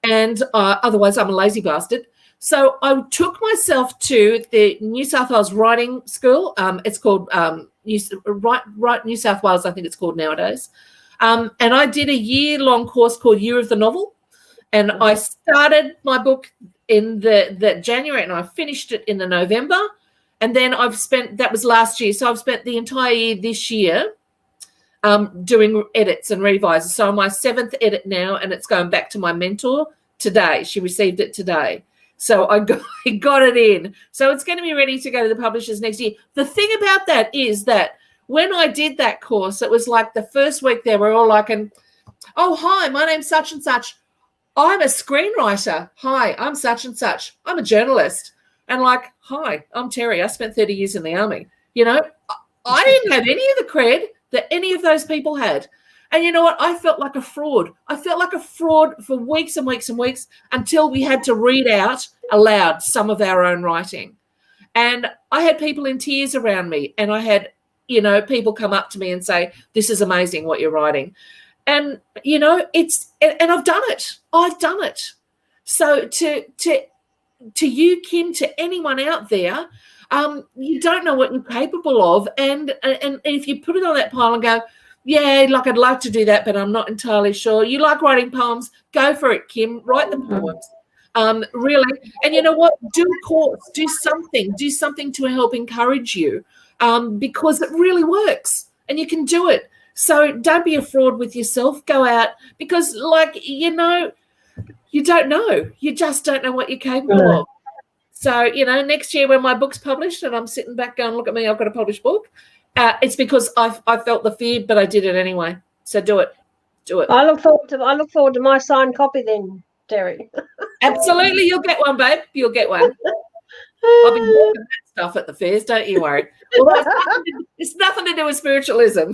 And otherwise, I'm a lazy bastard. So I took myself to the New South Wales Writing School. It's called Write New South Wales, I think it's called nowadays. And I did a year-long course called Year of the Novel. And I started my book in the January, and I finished it in the November. And then that was last year. So I've spent the entire year this year doing edits and revises. So I'm my 7th edit now, and it's going back to my mentor today. She received it today. So I got it in. So it's going to be ready to go to the publishers next year. The thing about that is that when I did that course, it was like the first week they were all like, oh, hi, my name's such and such. I'm a screenwriter. Hi, I'm such and such. I'm a journalist. And like, hi, I'm Terri. I spent 30 years in the army. I didn't have any of the cred that any of those people had. And you know what? I felt like a fraud. I felt like a fraud for weeks and weeks and weeks, until we had to read out aloud some of our own writing. And I had people in tears around me, and I had, people come up to me and say, this is amazing what you're writing. And, and I've done it. I've done it. So to you, Kim, to anyone out there, you don't know what you're capable of. And if you put it on that pile and go, yeah, like I'd like to do that, but I'm not entirely sure. You like writing poems? Go for it, Kim. Write the poems. Really. And you know what? Do a course. Do something to help encourage you, because it really works and you can do it. So don't be a fraud with yourself. Go out, because, you don't know. You just don't know what you're capable of. So, next year when my book's published and I'm sitting back going, look at me, I've got a published book. It's because I felt the fear, but I did it anyway. So do it.
I look forward to my signed copy then, Terri.
Absolutely, you'll get one, babe. You'll get one. I'll be walking that stuff at the fairs. Don't you worry. Well, it's nothing to do with spiritualism.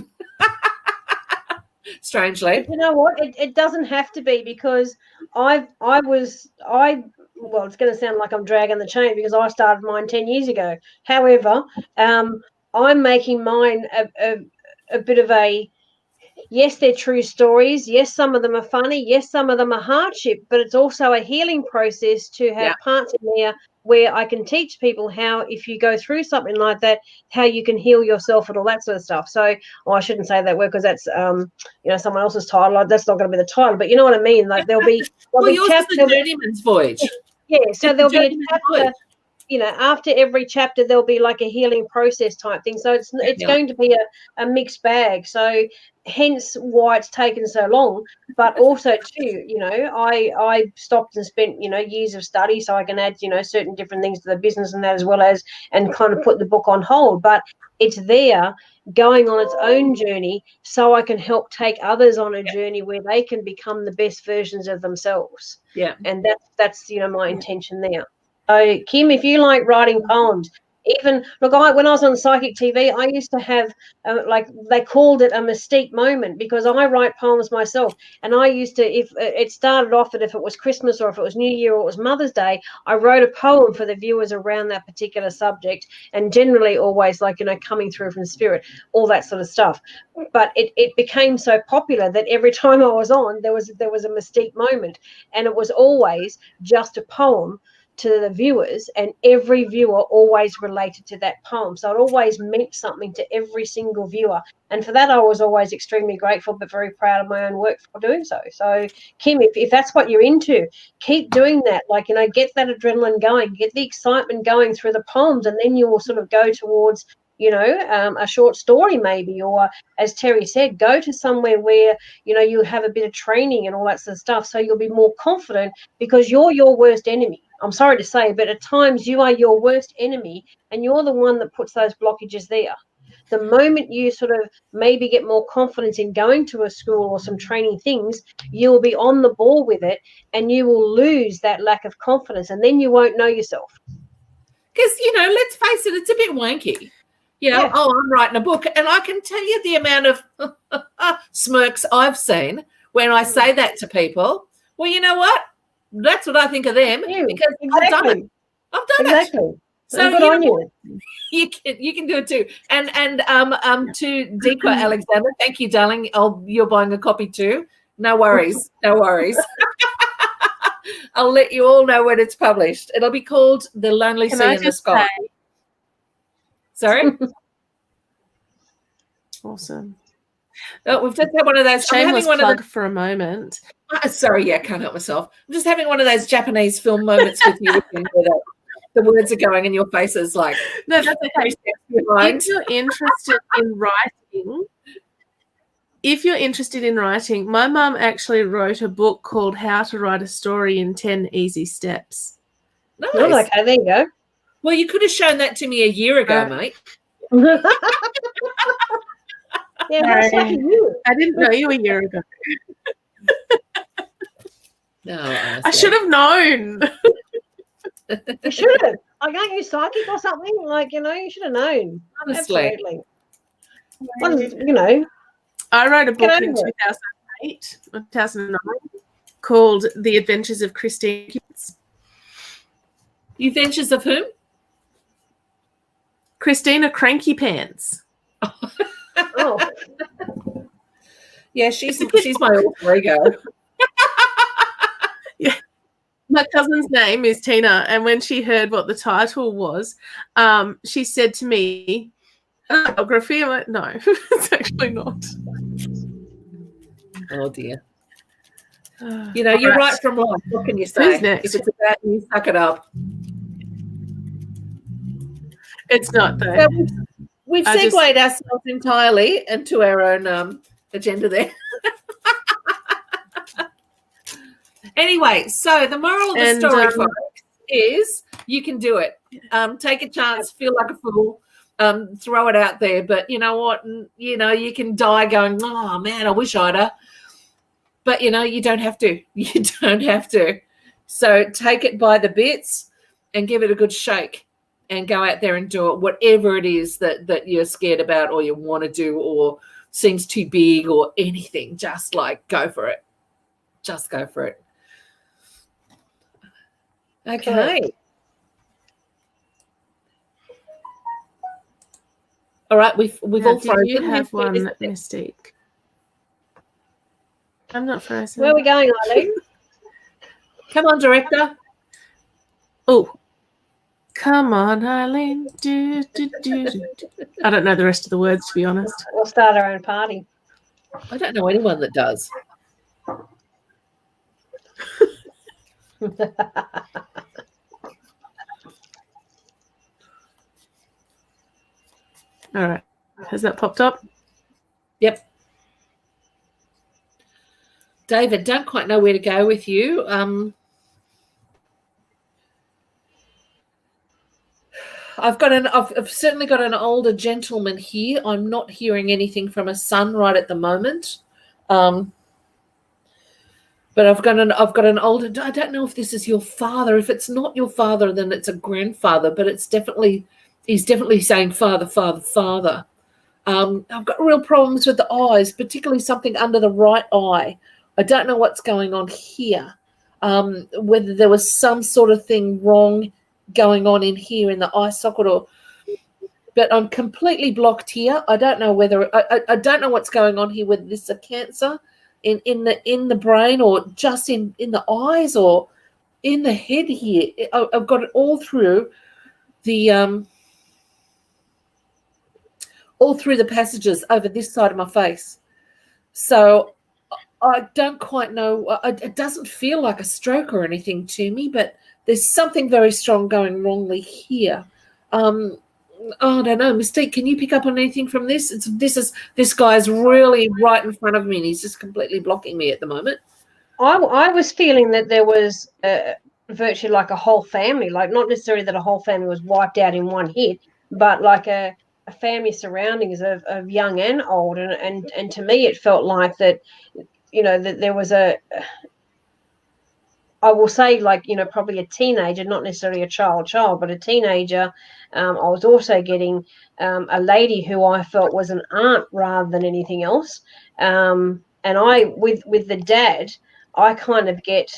Strangely,
but you know what? It doesn't have to be, because well, it's going to sound like I'm dragging the chain, because I started mine 10 years ago. However, I'm making mine a bit of a, yes, they're true stories. Yes, some of them are funny. Yes, some of them are hardship, but it's also a healing process to have parts in there where I can teach people how, if you go through something like that, how you can heal yourself and all that sort of stuff. So, I shouldn't say that word, because that's, someone else's title. Like, that's not going to be the title, but you know what I mean? Like, there'll be
yours is the Journeyman's Voyage.
Yeah, so there'll be a chapter. After every chapter, there'll be like a healing process type thing. So it's going to be a mixed bag. So hence why it's taken so long. But also too, I stopped and spent, years of study so I can add, certain different things to the business and that, as well as, and kind of put the book on hold. But it's there going on its own journey, so I can help take others on a journey where they can become the best versions of themselves.
Yeah.
And that's my intention there. So, Kim, if you like writing poems, Even look, when I was on Psychic TV, I used to have like they called it a mystique moment, because I write poems myself, and I used to, if it started off that if it was Christmas or if it was New Year or it was Mother's Day, I wrote a poem for the viewers around that particular subject, and generally always like, coming through from spirit, all that sort of stuff. But it became so popular that every time I was on, there was a mystique moment, and it was always just a poem to the viewers, and every viewer always related to that poem, so it always meant something to every single viewer, and for that I was always extremely grateful, but very proud of my own work for doing so. So Kim, if that's what you're into, keep doing that. Like, get that adrenaline going, get the excitement going through the poems, and then you will sort of go towards a short story maybe, or as Terri said, go to somewhere where you have a bit of training and all that sort of stuff, so you'll be more confident, because you're your worst enemy. I'm sorry to say, but at times you are your worst enemy, and you're the one that puts those blockages there. The moment you sort of maybe get more confidence in going to a school or some training things, you'll be on the ball with it, and you will lose that lack of confidence, and then you won't know yourself.
Because, let's face it, it's a bit wanky.
Yeah.
Oh, I'm writing a book, and I can tell you the amount of smirks I've seen when I say that to people. Well, you know what? That's what I think of them, because I've done it. I've done it. So
good on you.
You can do it too. And to Deepa Alexander, thank you, darling. You're buying a copy too. No worries. No worries. I'll let you all know when it's published. It'll be called The Lonely Sea in the Sky. Sorry?
Awesome.
Oh, we've just had one of those.
Shameless plug for a moment.
Sorry, can't help myself. I'm just having one of those Japanese film moments with you, where the words are going and your face is like,
no, that's okay. If you're interested in writing, my mum actually wrote a book called How to Write a Story in 10 Easy Steps.
Nice.
Oh, okay, there you go.
Well, you could have shown that to me a year ago, mate.
Yeah, that's like you.
I didn't know you a year ago.
No,
I should have known.
You should have. Like, aren't you psychic or something? Like, you should have known.
Honestly.
Absolutely. Well,
I wrote a book in 2008, 2009, called The Adventures of Christine.
The Adventures of whom?
Christina Cranky Pants.
Oh.
Yeah, she's my alter ego.
Yeah. My cousin's name is Tina, and when she heard what the title was, she said to me, biography. I'm like, no, it's actually not.
Oh dear. You're right from life. What can you say?
Who's next?
If it's about you, suck it up.
It's not though.
So we've segued ourselves entirely into our own agenda there. Anyway, so the moral of the story, folks, is you can do it. Take a chance, feel like a fool, throw it out there. But you know what? You can die going, oh, man, I wish I'd have. But, you don't have to. You don't have to. So take it by the bits and give it a good shake and go out there and do it, whatever it is that you're scared about or you want to do or seems too big or anything. Just, go for it. Just go for it. Okay. All right, we've all frozen.
Do you have one mystique? I'm not frozen.
Where are we going, Eileen?
Come on, director.
Oh, come on, Eileen. Do, do, do, do. I don't know the rest of the words, to be honest.
We'll start our own party.
I don't know anyone that does.
All right. Has that popped up?
Yep. David, don't quite know where to go with you. I've certainly got an older gentleman here. I'm not hearing anything from a son right at the moment. But I've got an older. I don't know if this is your father. If it's not your father, then it's a grandfather. But it's definitely he's definitely saying father, father, father. I've got real problems with the eyes, particularly something under the right eye. I don't know what's going on here. Whether there was some sort of thing wrong going on in here in the eye socket, but I'm completely blocked here. I don't know whether I don't know what's going on here, whether this is a cancer in the brain or just in the eyes or in the head here. I've got it all through the passages over this side of my face. So I don't quite know. It doesn't feel like a stroke or anything to me, but there's something very strong going wrongly here. I don't know. Mystique, can you pick up on anything from this? This guy's really right in front of me, and he's just completely blocking me at the moment.
I was feeling that there was virtually like a whole family, like not necessarily that a whole family was wiped out in one hit, but like a family surroundings of young and old. And to me, it felt like that, that there was I will say, like, probably a teenager, not necessarily a child, but a teenager. I was also getting a lady who I felt was an aunt rather than anything else. And with the dad, I kind of get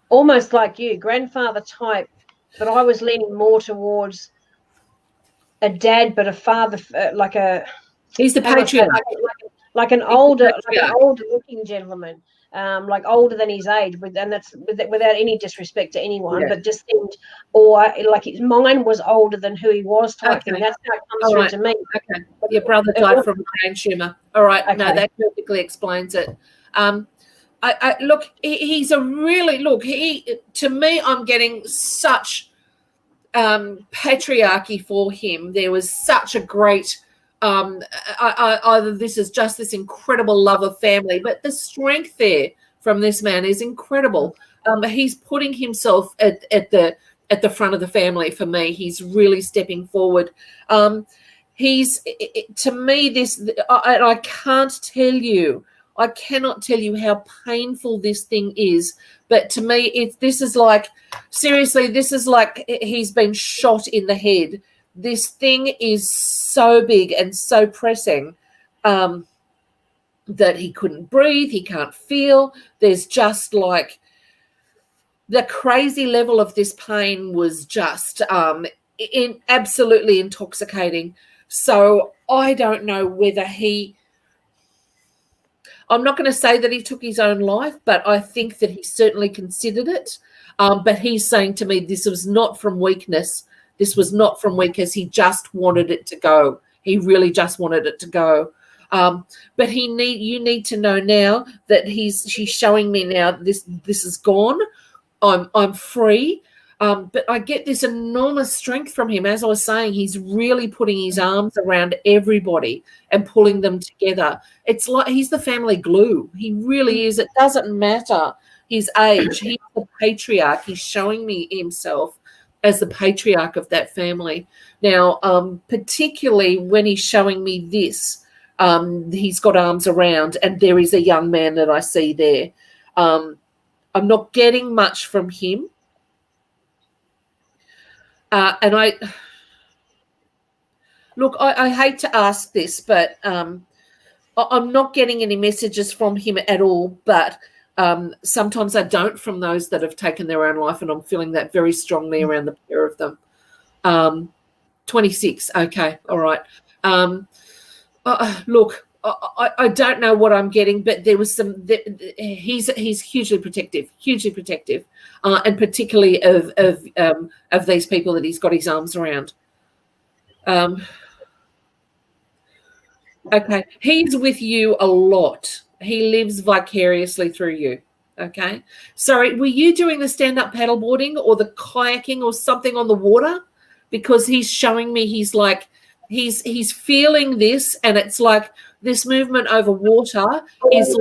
almost like you, grandfather type, but I was leaning more towards a dad, but a father, like a.
He's the patriarch.
Like an older looking gentleman, like older than his age, and that's without any disrespect to anyone, but just seemed, or like his mind was older than who he was type thing. That's how it comes through to me.
Okay, your brother died from a brain tumor. All right, okay. No, that perfectly explains it. I look, he's a really to me, I'm getting such patriarchy for him. There was such a great. Either this is just this incredible love of family, but the strength there from this man is incredible. He's putting himself at the front of the family for me. He's really stepping forward. He's to me this. I cannot tell you how painful this thing is. But to me, this is like he's been shot in the head. This thing is so big and so pressing that he couldn't breathe, he can't feel. There's just like the crazy level of this pain was just absolutely intoxicating. So I don't know whether I'm not going to say that he took his own life, but I think that he certainly considered it. But he's saying to me this was not from weakness. This was not from weakness. He just wanted it to go. He really just wanted it to go. But you need to know now that she's showing me now this is gone. I'm free. But I get this enormous strength from him. As I was saying, he's really putting his arms around everybody and pulling them together. It's like he's the family glue. He really is. It doesn't matter his age. He's the patriarch. He's showing me himself as the patriarch of that family. Now, particularly when he's showing me this, he's got arms around and there is a young man that I see there. I'm not getting much from him. And I hate to ask this, but I'm not getting any messages from him at all, but sometimes I don't from those that have taken their own life, and I'm feeling that very strongly around the pair of them. 26, okay, all right. Look, I don't know what I'm getting, but there was he's hugely protective, and particularly of these people that he's got his arms around. Okay, he's with you a lot. He lives vicariously through you. Okay. Sorry, were you doing the stand-up paddleboarding or the kayaking or something on the water? Because he's showing me he's feeling this, and it's like this movement over water is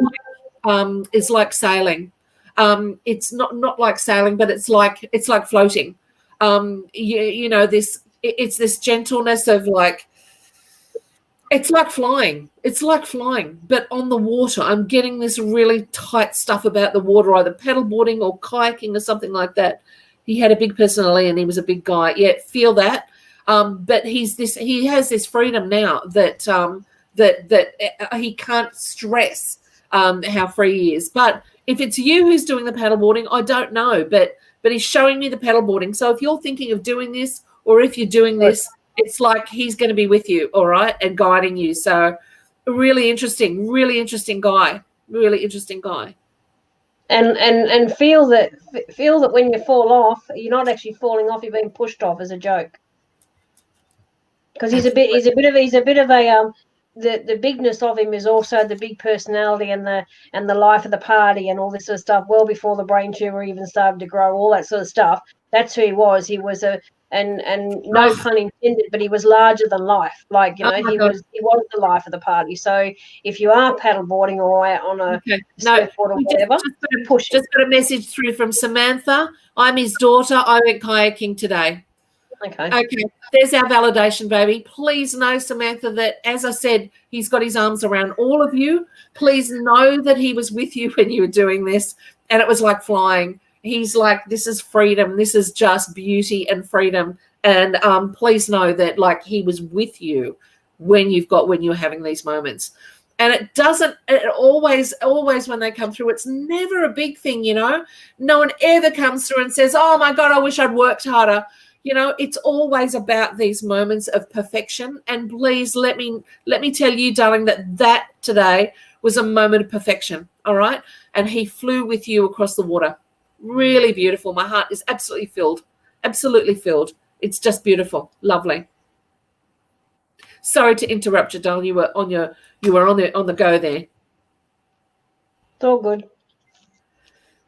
like sailing. It's not like sailing, but it's like floating. It's this gentleness of like. It's like flying. But on the water. I'm getting this really tight stuff about the water, either paddleboarding or kayaking or something like that. He had a big personality and he was a big guy. Yeah, feel that. But he has this freedom now that he can't stress how free he is. But if it's you who's doing the paddleboarding, I don't know. But he's showing me the paddleboarding. So if you're thinking of doing this, or if you're doing this, it's like he's going to be with you, all right, and guiding you. So really interesting guy. Really interesting guy.
And feel that when you fall off, you're not actually falling off, you're being pushed off as a joke. Because he's a bit of a the bigness of him is also the big personality and the life of the party and all this sort of stuff. Well before the brain tumor even started to grow, all that sort of stuff. That's who he was. He was and no pun intended, but he was larger than life. Like, he was the life of the party. So if you are paddleboarding or on a surfboard or whatever,
just got a message through from Samantha. I'm his daughter. I went kayaking today. Okay. There's our validation, baby. Please know, Samantha, that as I said, he's got his arms around all of you. Please know that he was with you when you were doing this, and it was like flying. He's like, this is freedom. This is just beauty and freedom. And please know that, like, he was with you when you're having these moments. And it always when they come through, it's never a big thing, No one ever comes through and says, oh my God, I wish I'd worked harder. It's always about these moments of perfection. And please let me tell you, darling, that today was a moment of perfection. All right. And he flew with you across the water. Really beautiful. My heart is absolutely filled. Absolutely filled. It's just beautiful. Lovely. Sorry to interrupt you, darling. You were on the go there.
It's all good.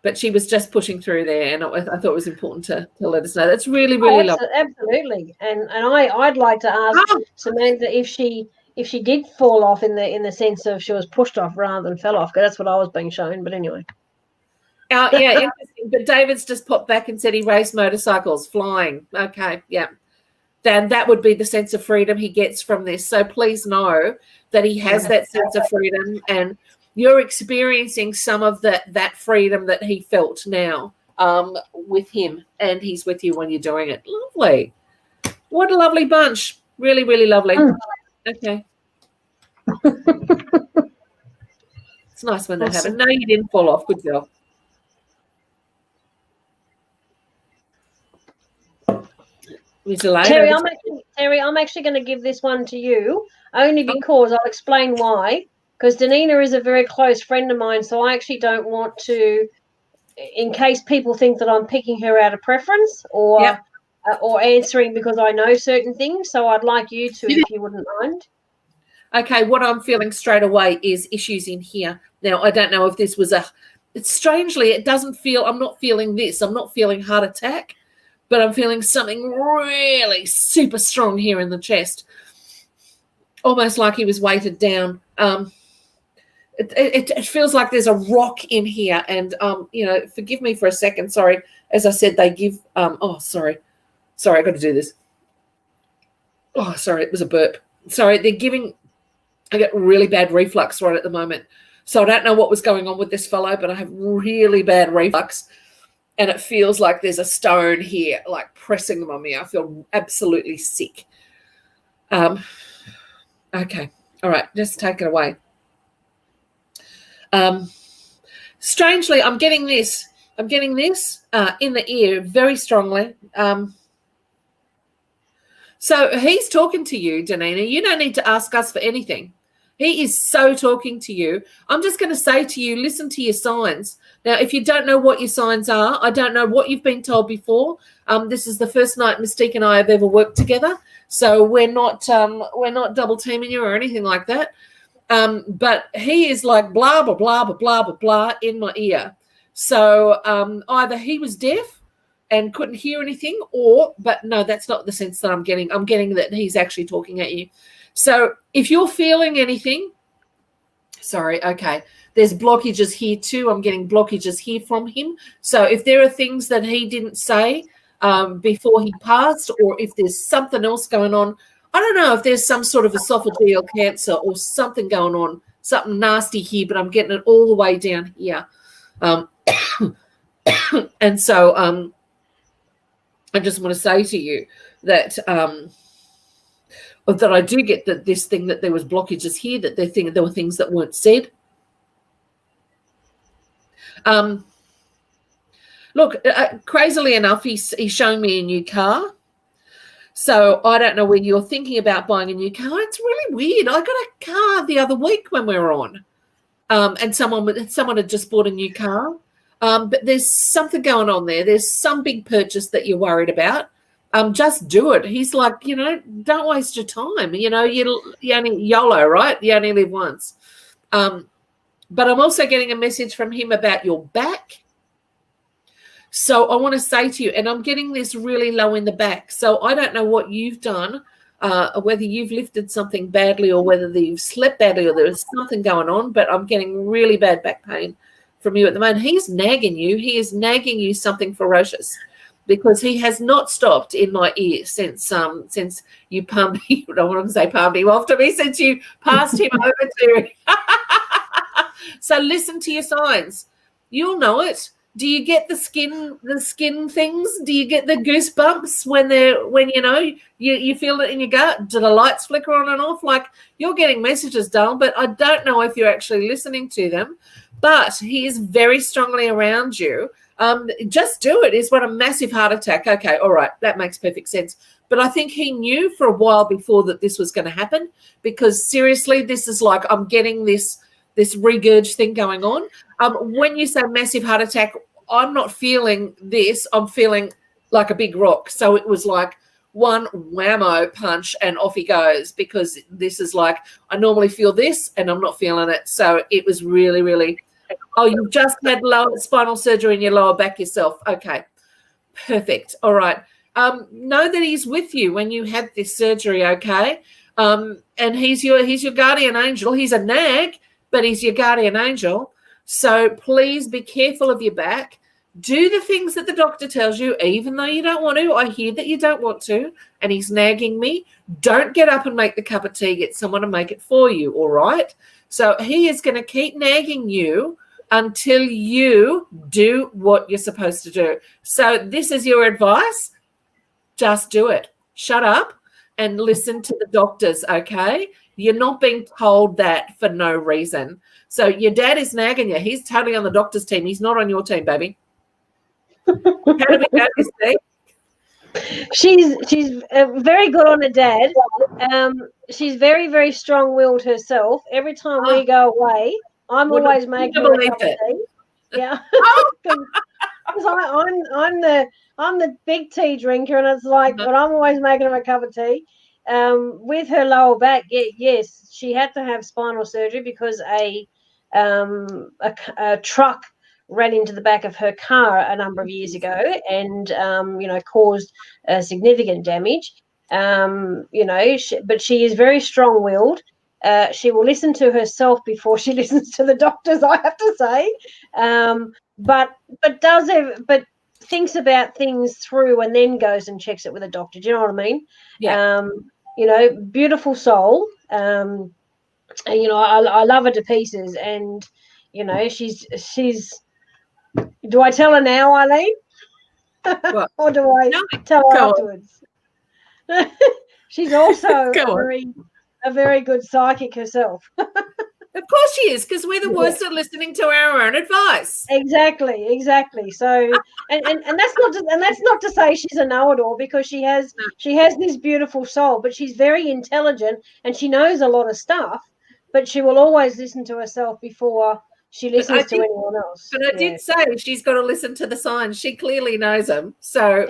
But she was just pushing through there, and I thought it was important to let us know. That's really, really lovely.
Absolutely. And I'd like to ask Samantha if she did fall off in the sense of she was pushed off rather than fell off, because that's what I was being shown. But anyway.
Yeah, interesting. But David's just popped back and said he raced motorcycles, flying. Okay, yeah. Then that would be the sense of freedom he gets from this. So please know that he has that sense of freedom, and you're experiencing some of that freedom that he felt now with him, and he's with you when you're doing it. Lovely. What a lovely bunch. Really, really lovely. Okay. It's nice when that happens. No, you didn't fall off. Good girl.
Terri, I'm actually going to give this one to you, only because I'll explain why. Because Danina is a very close friend of mine, so I actually don't want to, in case people think that I'm picking her out of preference or answering because I know certain things. So I'd like you to, if you wouldn't mind.
Okay, what I'm feeling straight away is issues in here. Now, I don't know if this was strangely, it doesn't feel, I'm not feeling this. I'm not feeling heart attack, but I'm feeling something really super strong here in the chest. Almost like he was weighted down. It feels like there's a rock in here, and forgive me for a second. Sorry, as I said, they give. Sorry, I got to do this. Oh, sorry, it was a burp. Sorry, they're giving. I get really bad reflux right at the moment, so I don't know what was going on with this fellow, but I have really bad reflux, and it feels like there's a stone here, like pressing them on me. I feel absolutely sick. Okay, all right, just take it away. Strangely, I'm getting this in the ear very strongly. So he's talking to you, Danina. You don't need to ask us for anything. He is so talking to you. I'm just going to say to you, listen to your signs. Now, if you don't know what your signs are, I don't know what you've been told before. This is the first night Mystique and I have ever worked together, so we're not double teaming you or anything like that. But he is like blah, blah, blah, blah, blah, blah, blah in my ear. So either he was deaf and couldn't hear anything, but no, that's not the sense that I'm getting. I'm getting that he's actually talking at you. So if you're feeling anything, okay, there's blockages here too. I'm getting blockages here from him. So if there are things that he didn't say before he passed, or if there's something else going on, I don't know if there's some sort of esophageal cancer or something going on, something nasty here, but I'm getting it all the way down here. And so I just want to say to you that that I do get that this thing that there was blockages here, that there were things that weren't said. Look, crazily enough, he's shown me a new car. So I don't know whether you're thinking about buying a new car. It's really weird. I got a car the other week when we were on, and someone had just bought a new car. But there's something going on there. There's some big purchase that you're worried about. Just do it. He's like, don't waste your time. You only YOLO, right? You only live once. But I'm also getting a message from him about your back. So I want to say to you, and I'm getting this really low in the back. So I don't know what you've done, whether you've lifted something badly or whether you've slept badly or there's something going on, but I'm getting really bad back pain from you at the moment. He's nagging you. He is nagging you something ferocious because he has not stopped in my ear since you palmed I don't want to say palmed him off to me, since you passed him over to. So listen to your signs. You'll know it. Do you get the skin things? Do you get the goosebumps when you feel it in your gut? Do the lights flicker on and off? Like, you're getting messages, darling, but I don't know if you're actually listening to them. But he is very strongly around you. Just do it. Is what a massive heart attack. Okay, all right, that makes perfect sense. But I think he knew for a while before that this was going to happen, because seriously, this is like, I'm getting this regurg thing going on. When you say massive heart attack, I'm not feeling this. I'm feeling like a big rock. So it was like one whammo punch and off he goes, because this is like, I normally feel this and I'm not feeling it. So it was really, really, you've just had lower spinal surgery in your lower back yourself. Okay, perfect. All right. Know that he's with you when you had this surgery, okay? And he's your guardian angel. He's a nag, but he's your guardian angel. So please be careful of your back. Do the things that the doctor tells you, even though you don't want to. I hear that you don't want to, and he's nagging me. Don't get up and make the cup of tea. Get someone to make it for you, all right? So he is going to keep nagging you until you do what you're supposed to do. So this is your advice. Just do it. Shut up and listen to the doctors, okay? You're not being told that for no reason. So your dad is nagging you. He's totally on the doctor's team. He's not on your team, baby. How do we go this day?
She's very good on her dad. She's very, very strong-willed herself. Every time we go away, I'm always making her a cup of tea. Yeah, because I'm the big tea drinker, and it's like, but I'm always making her a cup of tea. With her lower back, yes, she had to have spinal surgery because a truck ran into the back of her car a number of years ago and caused significant damage. But she is very strong-willed. She will listen to herself before she listens to the doctors, I have to say. But thinks about things through and then goes and checks it with a doctor. Do you know what I mean?
Yeah.
Beautiful soul. And I love her to pieces. And she's. Do I tell her now, Eileen? Or do I tell her afterwards? She's also a very good psychic herself.
Of course she is, because we're the worst at listening to our own advice.
Exactly. So, and that's not to say she's a know-it-all, because she has this beautiful soul, but she's very intelligent and she knows a lot of stuff, but she will always listen to herself before she listens to anyone else.
But I did say she's got to listen to the signs. She clearly knows them. So,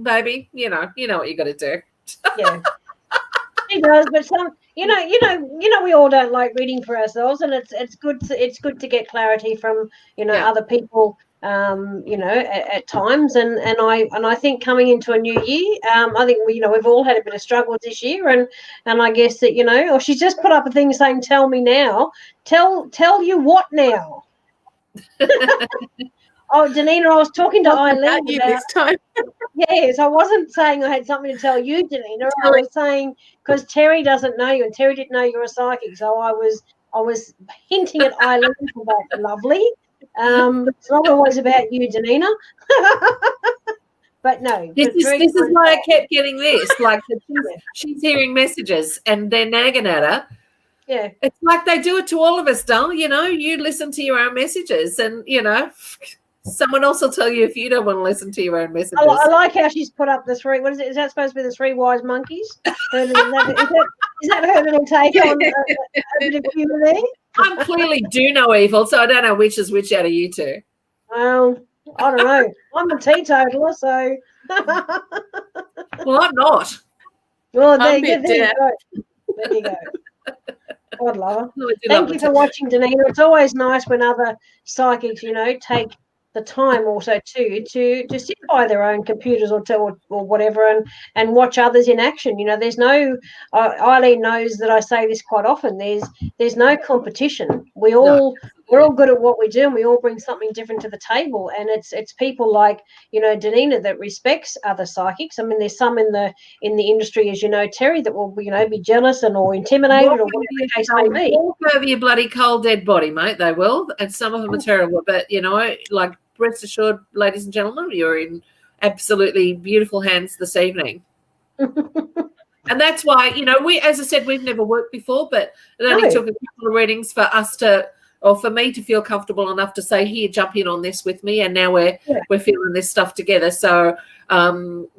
baby, you know what you got to do.
Yeah, she does. But we all don't like reading for ourselves, and it's good to get clarity from other people. At times, and I think coming into a new year, I think we've all had a bit of struggles this year, and I guess that or she's just put up a thing saying, "Tell me now." Tell you what now? Oh, Danina, I was talking to Eileen
about this time.
Yes, I wasn't saying I had something to tell you, Danina. I was saying because Terri doesn't know you, and Terri didn't know you were a psychic, so I was hinting at Eileen for that. Lovely. It's not always about you, Danina. But no,
This
but
is
very
this is
kind
why I
soul.
kept getting this. Like she's hearing messages and they're nagging at her.
Yeah.
It's like they do it to all of us, Dal. You know, you listen to your own messages, and you know, someone else will tell you if you don't want to listen to your own messages.
I like how she's put up the three. What is it? Is that supposed to be the three wise monkeys? Is that her little take on a bit of humour there?
I clearly do know evil, so I don't know which is which out of you two.
Well, I don't know. I'm a teetotaler, so.
Well, I'm not.
Well, there
I'm
you
a bit
go. There you go. God love her.
No, I do
Thank
love
you
it.
for watching, Danina. It's always nice when other psychics, take the time also to sit by their own computers or whatever and watch others in action. There's no. Eileen knows that I say this quite often. There's no competition. We're all good at what we do, and we all bring something different to the table. And it's people like Danina that respects other psychics. I mean, there's some in the industry, as you know, Terri, that will be jealous or intimidated or whatever the case may be.
Walk over your bloody cold dead body, mate. They will, and some of them are terrible. But like rest assured, ladies and gentlemen, you're in absolutely beautiful hands this evening. And that's why we, as I said, we've never worked before, but it only took a couple of readings for us for me to feel comfortable enough to say, here, jump in on this with me, and now we're feeling this stuff together. So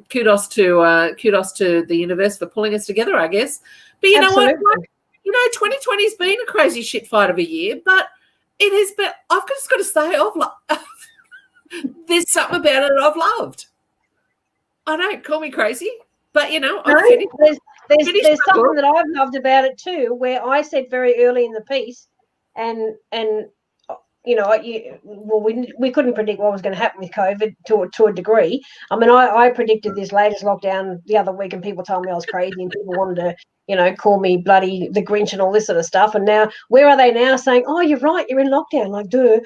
kudos to the universe for pulling us together, I guess. But you know what? 2020's been a crazy shit fight of a year, but it has been. I've just got to say, there's something about it I've loved. I don't call me crazy, but there's
something that I've loved about it too, where I said very early in the piece, and we couldn't predict what was going to happen with COVID to a degree. I mean, I predicted this latest lockdown the other week, and people told me I was crazy, and people wanted to, call me bloody the Grinch and all this sort of stuff. And now, where are they now saying, "Oh, you're right, you're in lockdown"? Like, duh.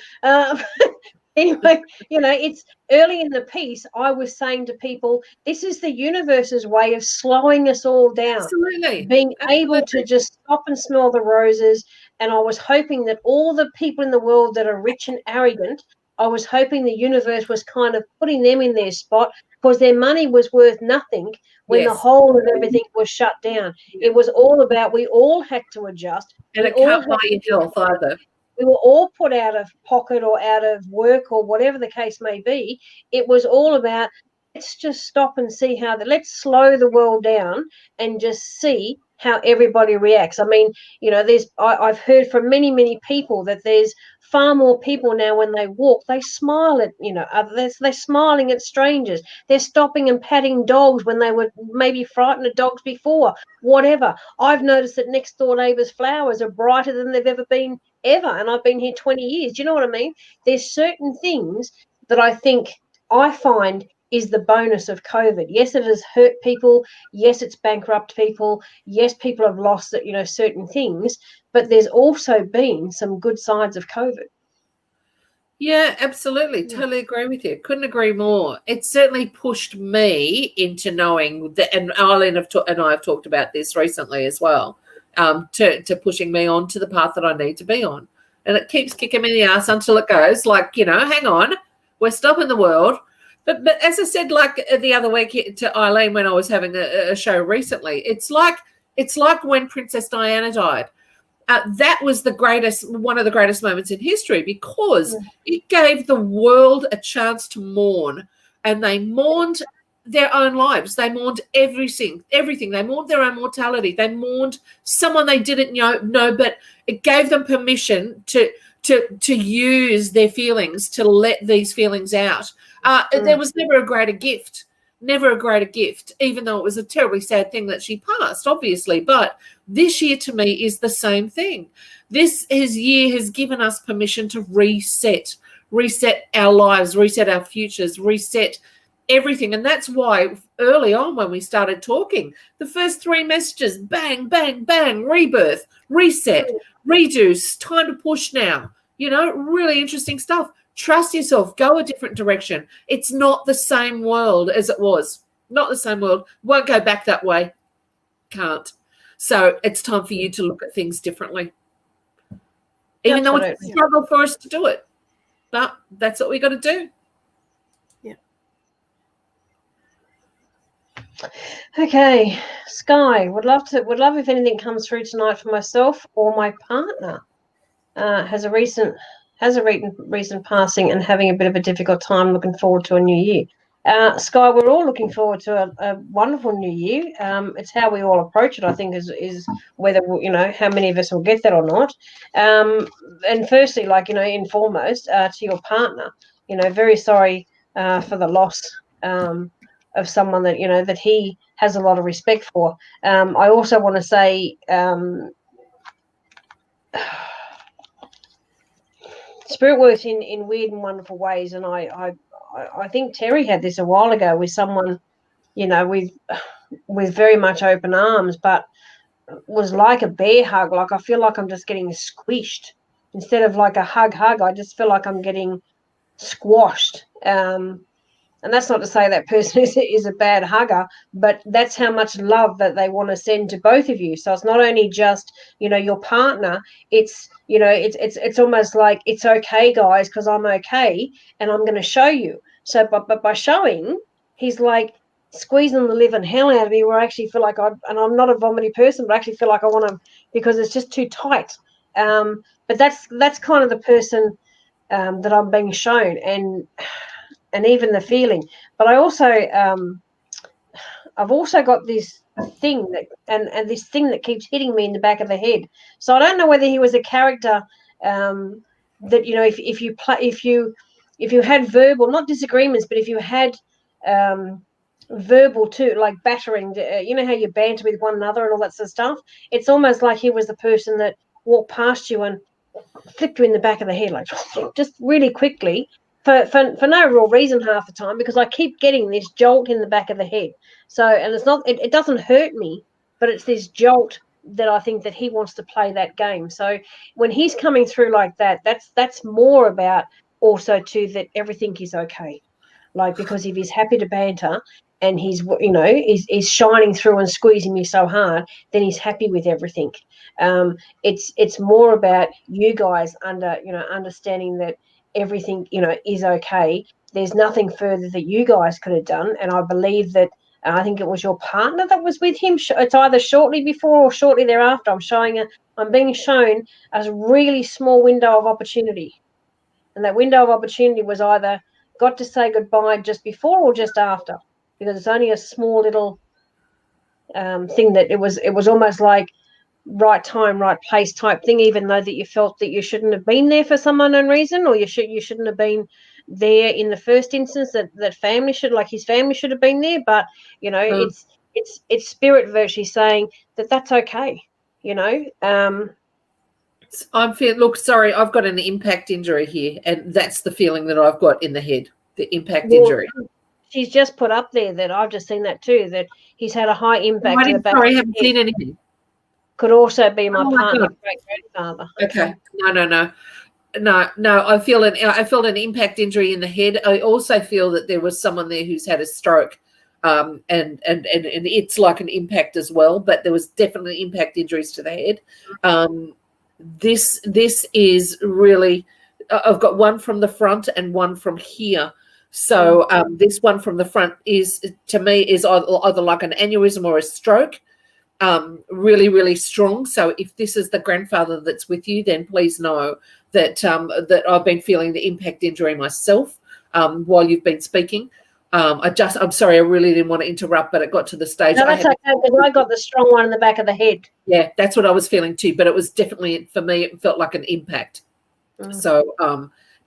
Anyway, it's early in the piece. I was saying to people, this is the universe's way of slowing us all down.
Absolutely.
Being able to just stop and smell the roses. And I was hoping that all the people in the world that are rich and arrogant, I was hoping the universe was kind of putting them in their spot, because their money was worth nothing when the whole of everything was shut down. It was all about, we all had to adjust.
And it can't buy your health either.
We were all put out of pocket or out of work or whatever the case may be. It was all about, let's just stop and see let's slow the world down and just see how everybody reacts. I mean, I've heard from many, many people that there's far more people now when they walk, they smile at, they're smiling at strangers. They're stopping and patting dogs when they were maybe frightened of dogs before, whatever. I've noticed that next door neighbours' flowers are brighter than they've ever been, and I've been here 20 years. Do you know what I mean? There's certain things that I find is the bonus of COVID. Yes, it has hurt people. Yes, it's bankrupt people. Yes, people have lost certain things, but there's also been some good sides of COVID.
Yeah, absolutely. Totally agree with you. Couldn't agree more. It certainly pushed me into knowing that, and Eileen and I have talked about this recently as well, to pushing me on to the path that I need to be on. And it keeps kicking me in the ass until it goes like, hang on, we're stopping the world. But as I said, like the other week to Eileen when I was having a show recently, it's like when Princess Diana died. That was one of the greatest moments in history, because it gave the world a chance to mourn, and they mourned their own lives. They mourned everything. They mourned their own mortality. They mourned someone they didn't know, but it gave them permission to use their feelings, to let these feelings out. There was never a greater gift, even though it was a terribly sad thing that she passed, obviously. But this year to me is the same thing. This year has given us permission to reset our lives, reset our futures, reset everything. And that's why early on when we started talking, the first 3 messages, bang, bang, bang, rebirth, reset, redo, time to push now. Really interesting stuff. Trust yourself. Go a different direction. It's not the same world as it was. Not the same world. Won't go back that way. Can't. So it's time for you to look at things differently. Even though it's a struggle for us to do it. But that's what we got to do.
Yeah.
Okay, Sky, would love if anything comes through tonight for myself or my partner. Has a recent passing and having a bit of a difficult time. Looking forward to a new year. Sky, we're all looking forward to a wonderful new year. It's how we all approach it, I think, is whether how many of us will get that or not. And firstly, in foremost, to your partner, very sorry for the loss of someone that that he has a lot of respect for. I also want to say. Spirit works in weird and wonderful ways, and I think Terri had this a while ago with someone, with very much open arms, but was like a bear hug. Like I feel like I'm just getting squished instead of like a hug. I just feel like I'm getting squashed. And that's not to say that person is a bad hugger, but that's how much love that they want to send to both of you. So it's not only just, your partner, it's, it's almost like, it's okay, guys, because I'm okay and I'm going to show you. So, but by showing, he's like squeezing the living hell out of me, where I actually feel like and I'm not a vomity person, but I actually feel like I want to, because it's just too tight. But that's kind of the person that I'm being shown. And even the feeling, but I also I've also got this thing that and this thing that keeps hitting me in the back of the head. So I don't know whether he was a character that if you had verbal, not disagreements, but if you had verbal too, like battering, how you banter with one another and all that sort of stuff. It's almost like he was the person that walked past you and flipped you in the back of the head, like just really quickly. For no real reason half the time, because I keep getting this jolt in the back of the head. So, and it's not, it doesn't hurt me, but it's this jolt that I think that he wants to play that game. So when he's coming through like that, that's more about also too that everything is okay. Like, because if he's happy to banter and he's he's shining through and squeezing me so hard, then he's happy with everything. It's more about you guys understanding that everything is okay. There's nothing further that you guys could have done, and I believe that I think it was your partner that was with him. It's either shortly before or shortly thereafter. I'm being shown a really small window of opportunity, and that window of opportunity was either got to say goodbye just before or just after, because it's only a small little thing that it was almost like right time, right place type thing, even though that you felt that you shouldn't have been there for some unknown reason, or you shouldn't have been there in the first instance, that family should, like his family should have been there. But it's spirit virtually saying that that's okay.
I'm feeling. Look, sorry, I've got an impact injury here, and that's the feeling that I've got in the head. The impact injury.
She's just put up there that I've just seen that too. That he's had a high impact to the back.
Sorry, I haven't seen anything.
Could also be my partner, great grandfather.
Okay. No. I feel an impact injury in the head. I also feel that there was someone there who's had a stroke, and it's like an impact as well. But there was definitely impact injuries to the head. This is really. I've got one from the front and one from here. So this one from the front is, to me, is either like an aneurysm or a stroke. Really, really strong. So if this is the grandfather that's with you, then please know that that I've been feeling the impact injury myself while you've been speaking. I'm sorry, I really didn't want to interrupt, but it got to the stage.
No, that's okay, because I got the strong one in the back of the head.
Yeah, that's what I was feeling too, but it was definitely, for me, it felt like an impact. So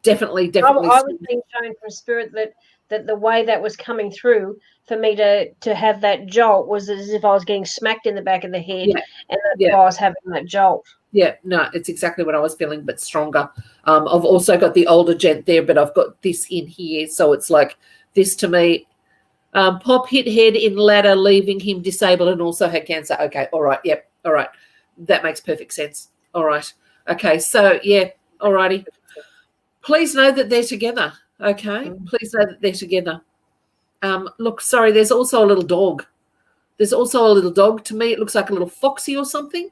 definitely. I
was being shown from spirit that the way that was coming through for me to have that jolt was as if I was getting smacked in the back of the head, and that's why I was having that jolt. Yeah,
no, it's exactly what I was feeling, but stronger. I've also got the older gent there, but I've got this in here, so it's like this to me. Pop hit head in ladder, leaving him disabled and also had cancer. Okay, all right, yep, all right. That makes perfect sense. All right, okay, so, yeah, all righty. Please know that they're together, okay? Please know that they're together. Look, sorry, there's also a little dog. To me, it looks like a little foxy or something.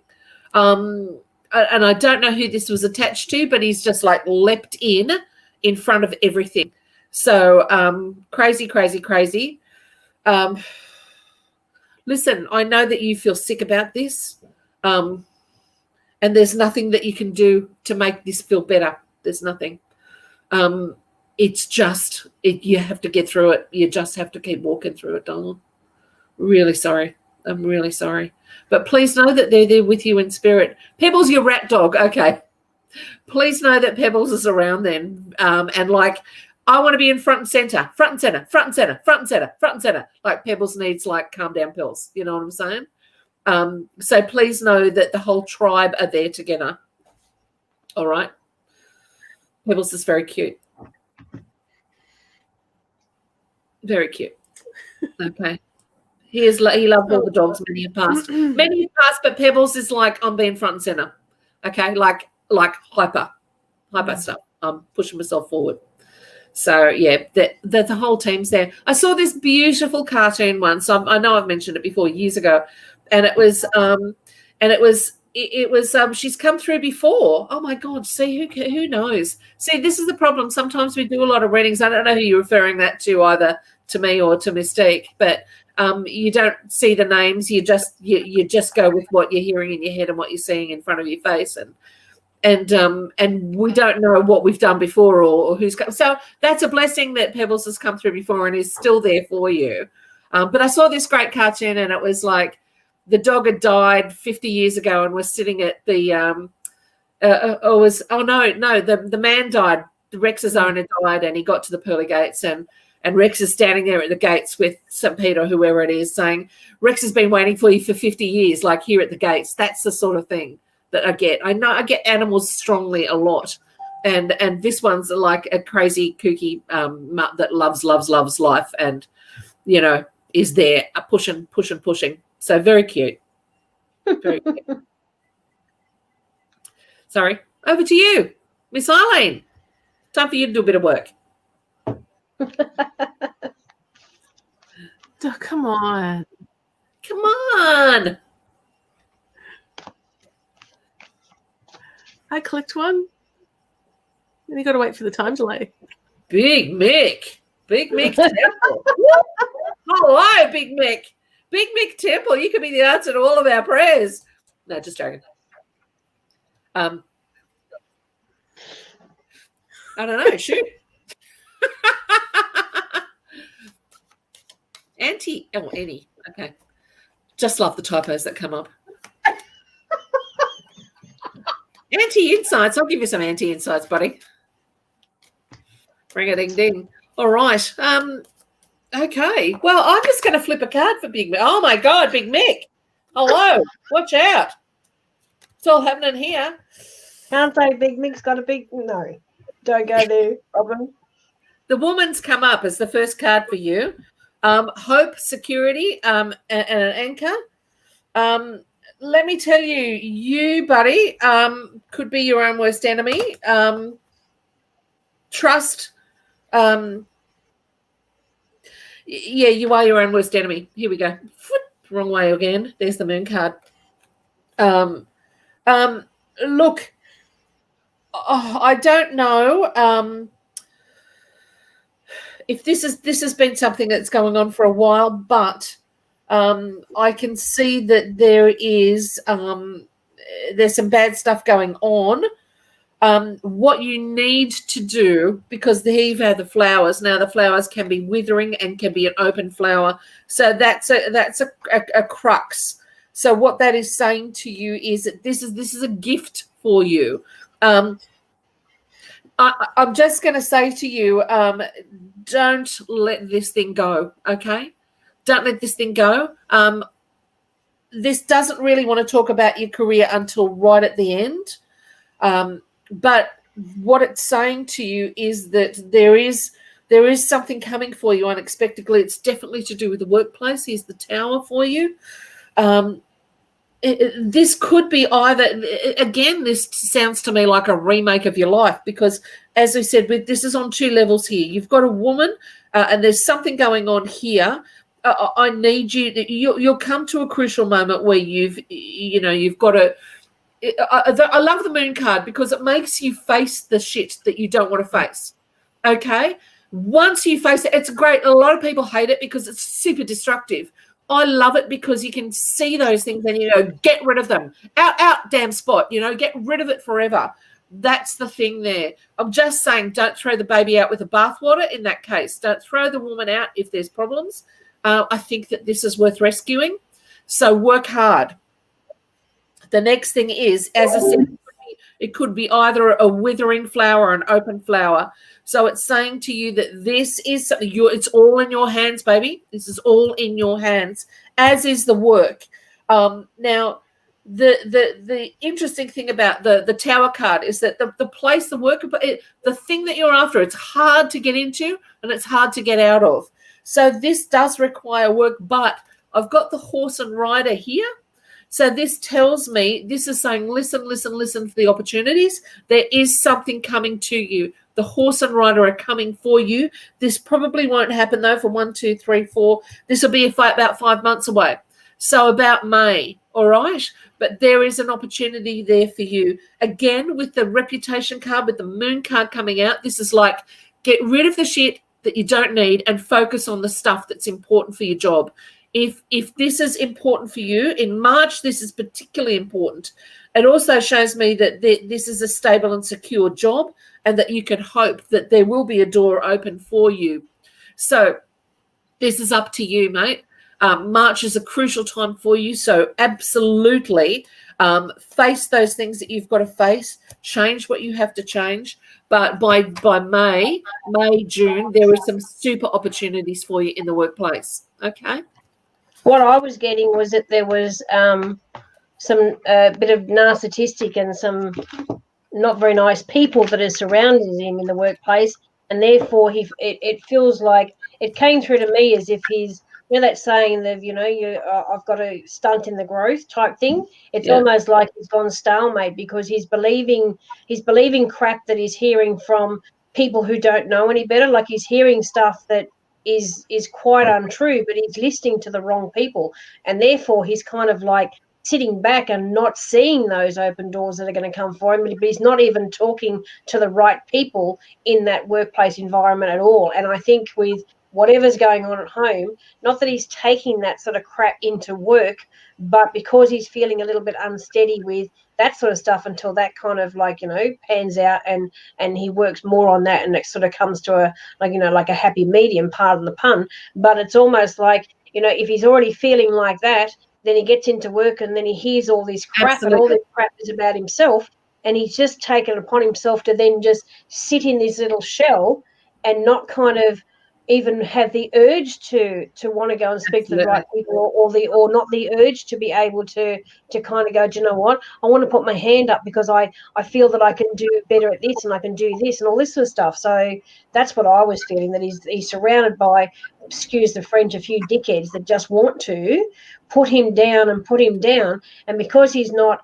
And I don't know who this was attached to, but he's just like leapt in front of everything. So crazy. listen, I know that you feel sick about this, and there's nothing that you can do to make this feel better. There's nothing. It's just, you have to get through it. You just have to keep walking through it, darling. Really sorry. I'm really sorry. But please know that they're there with you in spirit. Pebbles, your rat dog. Okay. Please know that Pebbles is around then. And like, I want to be in front and center, front and center, front and center, front and center, front and center. Like Pebbles needs like calm down pills. You know what I'm saying? So please know that the whole tribe are there together. All right. Pebbles is very cute. Very cute. Okay. He loved all the dogs many have passed. Many have passed, but Pebbles is like, I'm being front and center. Okay, like hyper stuff. I'm pushing myself forward. So yeah, the whole team's there. I saw this beautiful cartoon once. I know I've mentioned it before years ago, and it was she's come through before. Oh my God! See who knows? See, this is the problem. Sometimes we do a lot of readings. I don't know who you're referring that to, either to me or to Mystique, but you don't see the names. You just go with what you're hearing in your head and what you're seeing in front of your face, and we don't know what we've done before or who's come. So that's a blessing that Pebbles has come through before and is still there for you. But I saw this great cartoon, and it was like the dog had died 50 years ago and was sitting at the the man died. Rex's owner died, and he got to the pearly gates, and Rex is standing there at the gates with St. Peter, whoever it is, saying, Rex has been waiting for you for 50 years, like here at the gates. That's the sort of thing that I get. I know I get animals strongly a lot. And this one's like a crazy, kooky mutt that loves life and, you know, is there pushing. So very cute. Very cute. Sorry. Over to you, Miss Eileen. Time for you to do a bit of work.
Oh, come on.
Come on.
I clicked one. And you got to wait for the time delay.
Big Mick. Big Mick Temple. Hello, Big Mick. Big Mick Temple. You could be the answer to all of our prayers. No, just joking. I don't know. Shoot. Annie. Okay. Just love the typos that come up. Anti-insights. I'll give you some anti-insights, buddy. Ring-a-ding-ding. All right. Okay. Well, I'm just going to flip a card for Big Mick. Oh, my God, Big Mick. Hello. Watch out. It's all happening here.
Can't say Big Mick's got a big... No. Don't go there, Robin.
The woman's come up as the first card for you. Hope, security, and an anchor. Let me tell you, you, buddy, could be your own worst enemy. Trust. Yeah, you are your own worst enemy. Here we go. Wrong way again. There's the moon card. Look, I don't know if this has been something that's going on for a while, but I can see that there's some bad stuff going on. What you need to do, because here you've had the flowers. Now the flowers can be withering and can be an open flower, so that's a crux. So what that is saying to you is that this is a gift for you. I'm just going to say to you, don't let this thing go, okay? Don't let this thing go. This doesn't really want to talk about your career until right at the end. But what it's saying to you is that there is something coming for you unexpectedly. It's definitely to do with the workplace. Here's the tower for you. This could be either, again, this sounds to me like a remake of your life because, as I said, this is on two levels here. You've got a woman and there's something going on here. I need you'll come to a crucial moment where you've got to, I love the moon card because it makes you face the shit that you don't want to face. Okay? Once you face it, it's great. A lot of people hate it because it's super destructive. I love it because you can see those things and, get rid of them. Out, damn spot, get rid of it forever. That's the thing there. I'm just saying, don't throw the baby out with the bathwater in that case. Don't throw the woman out if there's problems. I think that this is worth rescuing. So work hard. The next thing is, as I said, it could be either a withering flower or an open flower. So it's saying to you that this is something it's all in your hands, baby. This is all in your hands, as is the work. Now, the interesting thing about the Tower card is that the place, the work, the thing that you're after, it's hard to get into and it's hard to get out of. So this does require work, but I've got the horse and rider here. So this tells me, this is saying, listen for the opportunities. There is something coming to you. The horse and rider are coming for you. This probably won't happen, though, for 1, 2, 3, 4. This will be about 5 months away. So about May, all right? But there is an opportunity there for you. Again, with the reputation card, with the moon card coming out, this is like, get rid of the shit that you don't need and focus on the stuff that's important for your job. If this is important for you, in March, this is particularly important. It also shows me that this is a stable and secure job and that you can hope that there will be a door open for you. So this is up to you, mate. March is a crucial time for you. So absolutely face those things that you've got to face, change what you have to change. But by May, June, there are some super opportunities for you in the workplace. Okay.
What I was getting was that there was some bit of narcissistic and some not very nice people that are surrounding him in the workplace, and therefore it feels like it came through to me as if he's, that saying that I've got a stunt in the growth type thing. It's almost like he's gone stalemate because he's believing crap that he's hearing from people who don't know any better. Like he's hearing stuff that is quite untrue, but he's listening to the wrong people, and therefore he's kind of like sitting back and not seeing those open doors that are going to come for him, but he's not even talking to the right people in that workplace environment at all. And I think with whatever's going on at home, not that he's taking that sort of crap into work, but because he's feeling a little bit unsteady with that sort of stuff until that kind of pans out and he works more on that, and it sort of comes to a happy medium, pardon the pun. But it's almost like, if he's already feeling like that, then he gets into work and then he hears all this crap. Absolutely. And all this crap is about himself, and he's just taken upon himself to then just sit in this little shell and not kind of even have the urge to want to go and speak to the right people, or not the urge to be able to kind of go, do you know what, I want to put my hand up because I feel that I can do better at this and I can do this and all this sort of stuff. So that's what I was feeling, that he's surrounded by, excuse the French, a few dickheads that just want to put him down, and because he's not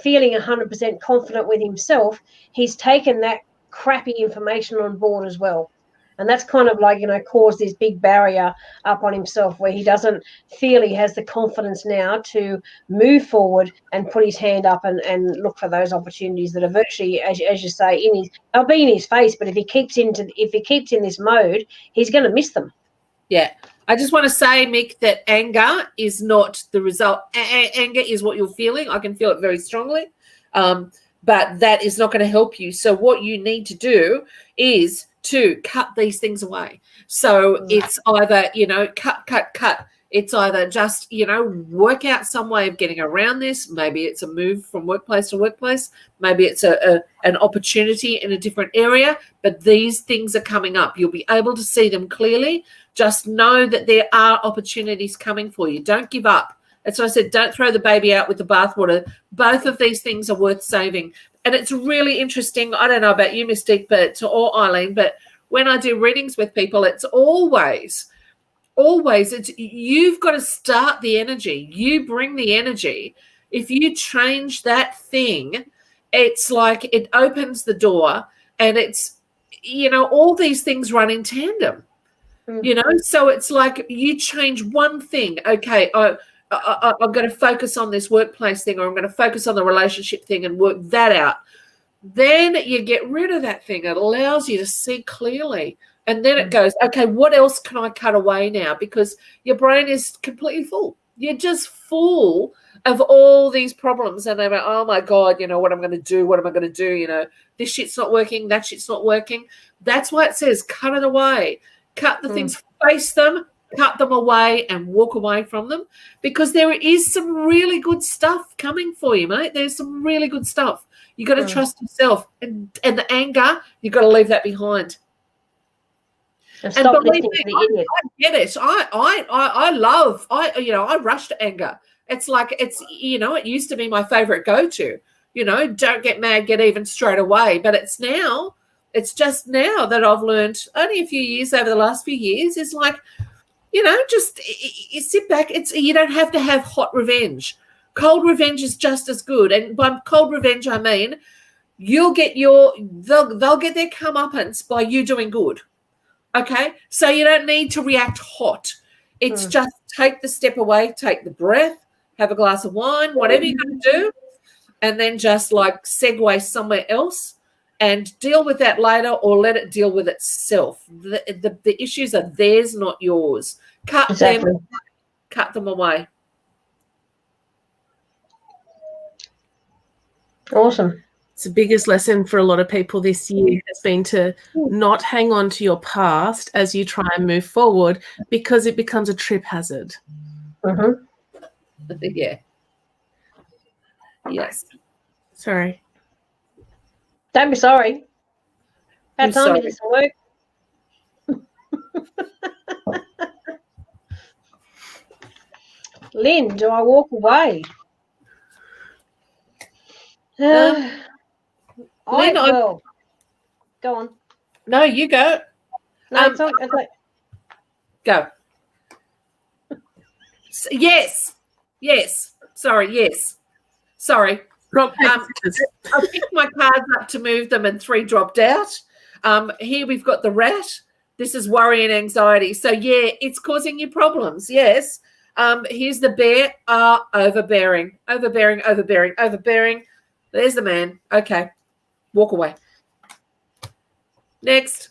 feeling 100% confident with himself, he's taken that crappy information on board as well. And that's kind of like, caused this big barrier up on himself where he doesn't feel he has the confidence now to move forward and put his hand up and look for those opportunities that are virtually, as you say, they'll be in his face. But if he keeps in this mode, he's going to miss them.
Yeah. I just want to say, Mick, that anger is not the result. Anger is what you're feeling. I can feel it very strongly. But that is not going to help you. So what you need to do is to cut these things away. So it's either, cut. It's either just, work out some way of getting around this. Maybe it's a move from workplace to workplace. Maybe it's an opportunity in a different area. But these things are coming up. You'll be able to see them clearly. Just know that there are opportunities coming for you. Don't give up. That's what I said. Don't throw the baby out with the bathwater. Both of these things are worth saving. And it's really interesting. I don't know about you, Mystique, or Eileen, but when I do readings with people, it's always you've got to start the energy. You bring the energy. If you change that thing, it's like it opens the door, and it's, all these things run in tandem, so it's like you change one thing. Okay, I'm going to focus on this workplace thing, or I'm going to focus on the relationship thing and work that out. Then you get rid of that thing. It allows you to see clearly. And then it goes, okay, what else can I cut away now? Because your brain is completely full. You're just full of all these problems. And they're like, oh, my God, what I'm going to do? What am I going to do? This shit's not working. That shit's not working. That's why it says cut it away. Cut the things, face them, cut them away and walk away from them, because there is some really good stuff coming for you, mate. There's some really good stuff. You got to trust yourself. And the anger, you've got to leave that behind.
And believe me,
I get it. I rush to anger. It's like it used to be my favorite go-to. Don't get mad, get even straight away. But it's just now that I've learned only a few years over the last few years is like, just you sit back. You don't have to have hot revenge. Cold revenge is just as good. And by cold revenge, I mean they'll get their comeuppance by you doing good. Okay, so you don't need to react hot. It's just take the step away, take the breath, have a glass of wine, whatever you're going to do, and then just like segue somewhere else and deal with that later, or let it deal with itself. The issues are theirs, not yours. Cut them away.
Awesome.
It's the biggest lesson for a lot of people this year has been to not hang on to your past as you try and move forward, because it becomes a trip hazard.
Yeah. Yes.
Sorry.
Don't be sorry. About time you did some work. Lynn, do I walk away?
Lynn,
will. Go on.
No, you go.
No, it's okay.
Go. Yes. Sorry. Yes. Sorry. I picked my cards up to move them, and 3 dropped out. Here we've got the rat. This is worry and anxiety. So, yeah, it's causing you problems. Yes. Here's the bear. Overbearing. There's the man. Okay. Walk away. Next.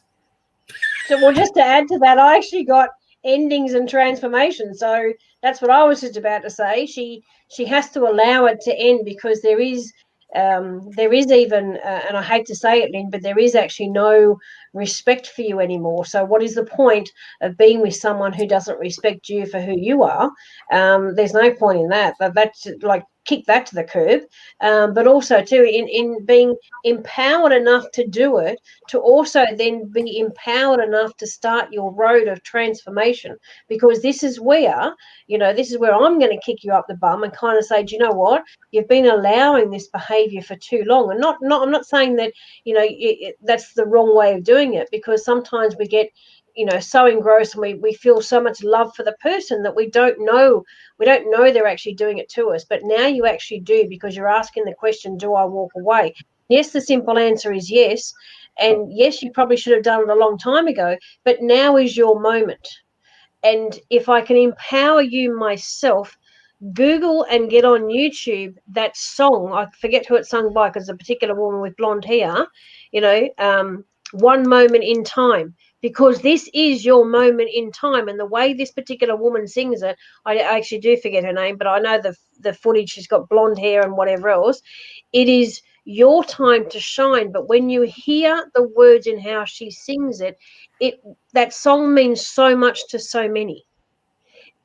So, well, just to add to that, I actually got endings and transformations. So that's what I was just about to say. She has to allow it to end, because there is even, and I hate to say it, Lynn, but there is actually no respect for you anymore. So what is the point of being with someone who doesn't respect you for who you are? There's no point in that. That's like, kick that to the curb. But also too, in being empowered enough to do it, to also then be empowered enough to start your road of transformation, because this is where I'm going to kick you up the bum and kind of say, do you know what, you've been allowing this behavior for too long. And I'm not saying that that's the wrong way of doing it, because sometimes we get so engrossed, and we feel so much love for the person that we don't know they're actually doing it to us. But now you actually do, because you're asking the question, do I walk away? Yes, the simple answer is yes. And yes, you probably should have done it a long time ago, but now is your moment. And if I can empower you myself, Google and get on YouTube that song. I forget who it's sung by, because it's a particular woman with blonde hair, One Moment in Time, because this is your moment in time. And the way this particular woman sings it, I actually do forget her name, but I know the footage. She's got blonde hair and whatever else. It is your time to shine. But when you hear the words and how she sings it, that song means so much to so many.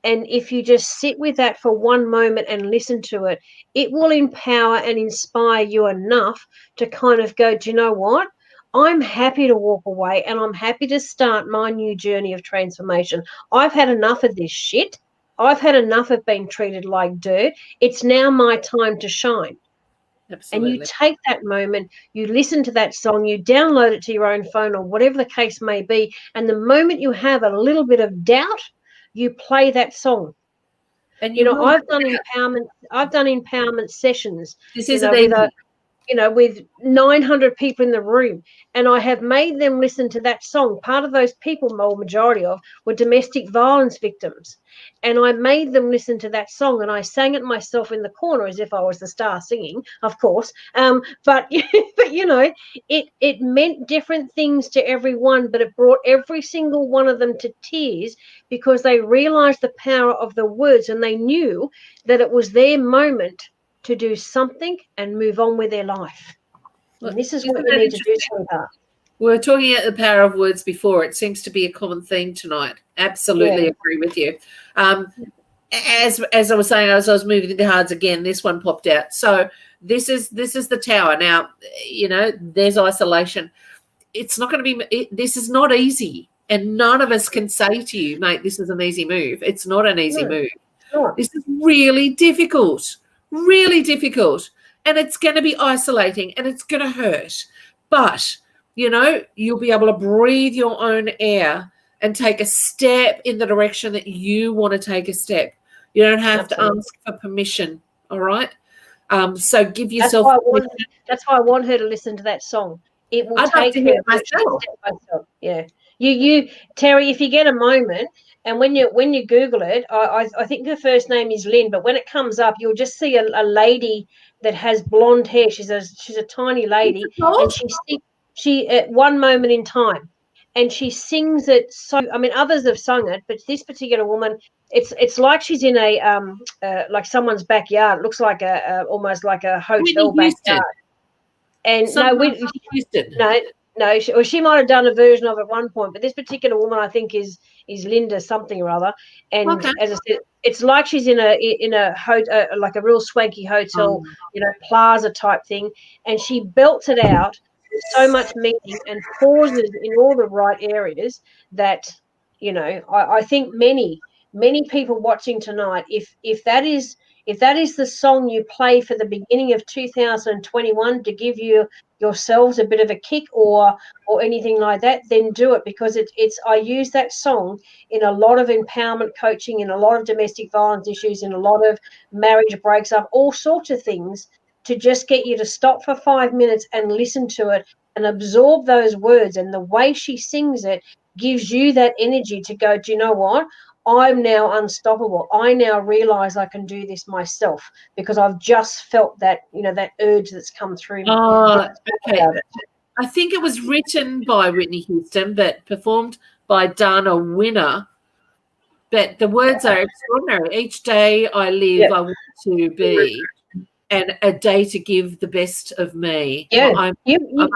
And if you just sit with that for one moment and listen to it, it will empower and inspire you enough to kind of go, do you know what? I'm happy to walk away, and I'm happy to start my new journey of transformation. I've had enough of this shit. I've had enough of being treated like dirt. It's now my time to shine. Absolutely. And you take that moment, you listen to that song, you download it to your own phone or whatever the case may be, and the moment you have a little bit of doubt, you play that song. And I've done empowerment sessions.
This isn't easy.
with 900 people in the room, and I have made them listen to that song. Part of those people, or majority of, were domestic violence victims, and I made them listen to that song, and I sang it myself in the corner as if I was the star singing, of course. But it meant different things to everyone, but it brought every single one of them to tears because they realized the power of the words, and they knew that it was their moment to do something and move on with their life. And this is what you need to do, sweetheart.
We were talking about the power of words before. It seems to be a common theme tonight. Absolutely agree with you. As I was saying, as I was moving into cards again, this one popped out. So this is the tower. Now, there's isolation. It's not going to be. This is not easy, and none of us can say to you, mate, this is an easy move. It's not an easy move.
Sure.
This is really difficult. Really difficult, and it's going to be isolating, and it's going to hurt, but you'll be able to breathe your own air and take a step in the direction that you want to take a step. You don't have to ask for permission. All right, so give yourself
that's why I want her to listen to that song. It will take her step by step. Yeah, you Terri, if you get a moment, and when you Google it, I think her first name is Lynn, but when it comes up, you'll just see a lady that has blonde hair. She's a tiny lady, and she at one moment in time, and she sings it. So I mean, others have sung it, but this particular woman, it's like she's in a like someone's backyard. It looks like almost like a hotel backyard. And she might have done a version of it at one point, but this particular woman, I think, is Linda something or other. And as I said, it's like she's in a hotel, like a real swanky hotel, plaza type thing, and she belts it out with so much meaning and pauses in all the right areas that I think many people watching tonight, if that is the song you play for the beginning of 2021 to give yourselves a bit of a kick or anything like that, then do it, because it's I use that song in a lot of empowerment coaching, in a lot of domestic violence issues, in a lot of marriage breaks up, all sorts of things, to just get you to stop for 5 minutes and listen to it and absorb those words. And the way she sings it gives you that energy to go, do you know what? I'm now unstoppable. I now realize I can do this myself because I've just felt that, that urge that's come through me.
Oh, okay. I think it was written by Whitney Houston, but performed by Dana Winner. But the words are extraordinary. Each day I live, I want to be, and a day to give the best of me.
Yeah, you wait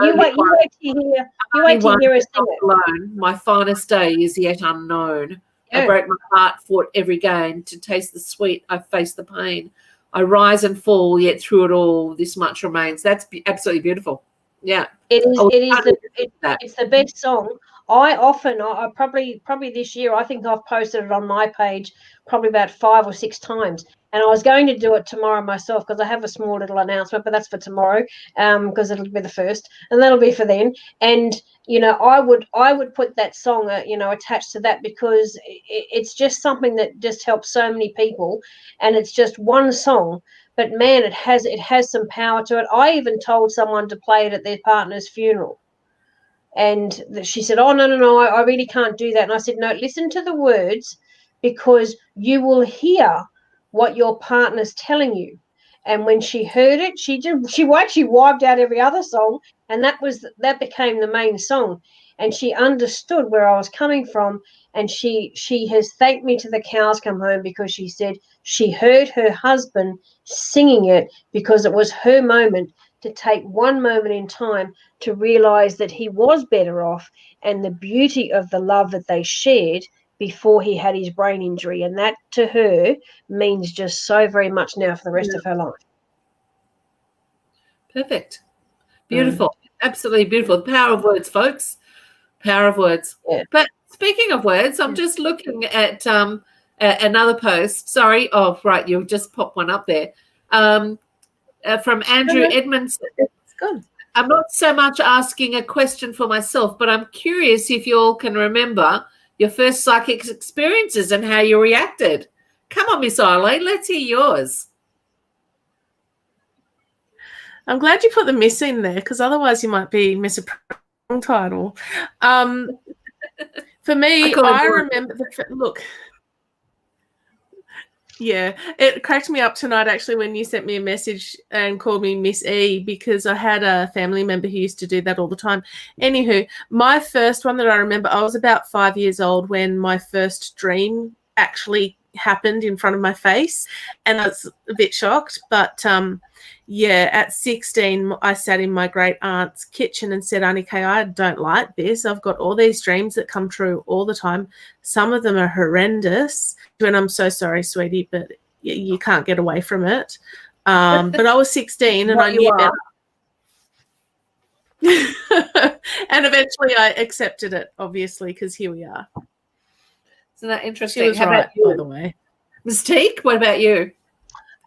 to hear us sing it.
Alone. My finest day is yet unknown. I break my heart, fought every gain. To taste the sweet, I face the pain. I rise and fall, yet through it all, this much remains. That's absolutely beautiful. Yeah,
it's the best song. I probably this year, I think I've posted it on my page probably about 5 or 6 times. And I was going to do it tomorrow myself because I have a small little announcement, but that's for tomorrow, because it'll be the first, and that'll be for then. And I would put that song, attached to that, because it's just something that just helps so many people, and it's just one song. But man, it has some power to it. I even told someone to play it at their partner's funeral. And she said, oh, no, I really can't do that. And I said, no, listen to the words, because you will hear what your partner's telling you. And when she heard it, she actually wiped out every other song, and that became the main song. And she understood where I was coming from, and she has thanked me to the cows come home, because she said she heard her husband singing it because it was her moment to take one moment in time to realize that he was better off, and the beauty of the love that they shared before he had his brain injury. And that to her means just so very much now for the rest of her life.
Perfect. Beautiful. Absolutely beautiful. The power of words, folks. Power of words.
Yeah.
But speaking of words, I'm just looking at another post. Sorry. Oh, right. You just popped one up there. From Andrew Edmondson.
It's good.
I'm not so much asking a question for myself, but I'm curious if you all can remember your first psychic experiences and how you reacted. Come on, Miss Eileen, let's hear yours.
I'm glad you put the miss in there, because otherwise you might be miss a wrong title. For me, I remember look. Yeah, it cracked me up tonight actually when you sent me a message and called me Miss E, because I had a family member who used to do that all the time. Anywho, my first one that I remember, I was about 5 years old when my first dream actually happened in front of my face, and I was a bit shocked. But yeah, at 16, I sat in my great aunt's kitchen and said, Auntie Kay, I don't like this. I've got all these dreams that come true all the time. Some of them are horrendous. And I'm so sorry, sweetie, but you can't get away from it. But I was 16 and I knew better. And eventually I accepted it, obviously, because here we are.
Isn't that interesting?
She was right, by the way.
Ms. Tique, what about you?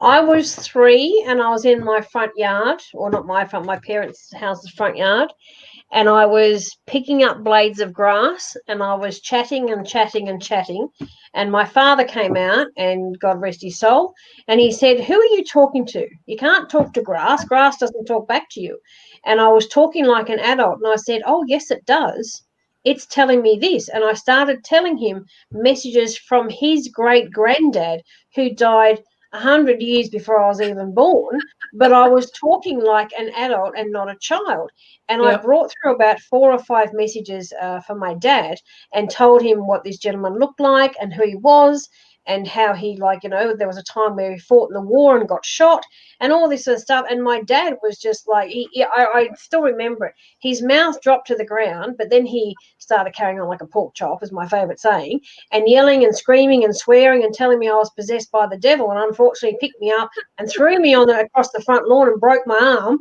I was 3 and I was in my front yard, or not my front, my parents' house's front yard, and I was picking up blades of grass and I was chatting and chatting and chatting, and my father came out, and God rest his soul, and he said, "Who are you talking to? You can't talk to grass. Grass doesn't talk back to you." And I was talking like an adult, and I said, "Oh, yes, it does. It's telling me this." And I started telling him messages from his great granddad who died 100 years before I was even born, but I was talking like an adult and not a child. And I brought through about 4 or 5 messages for my dad and told him what this gentleman looked like and who he was, and how he, like, there was a time where he fought in the war and got shot and all this sort of stuff. And my dad was just like, I still remember it. His mouth dropped to the ground, but then he started carrying on like a pork chop, is my favourite saying, and yelling and screaming and swearing and telling me I was possessed by the devil, and unfortunately picked me up and threw me across the front lawn and broke my arm.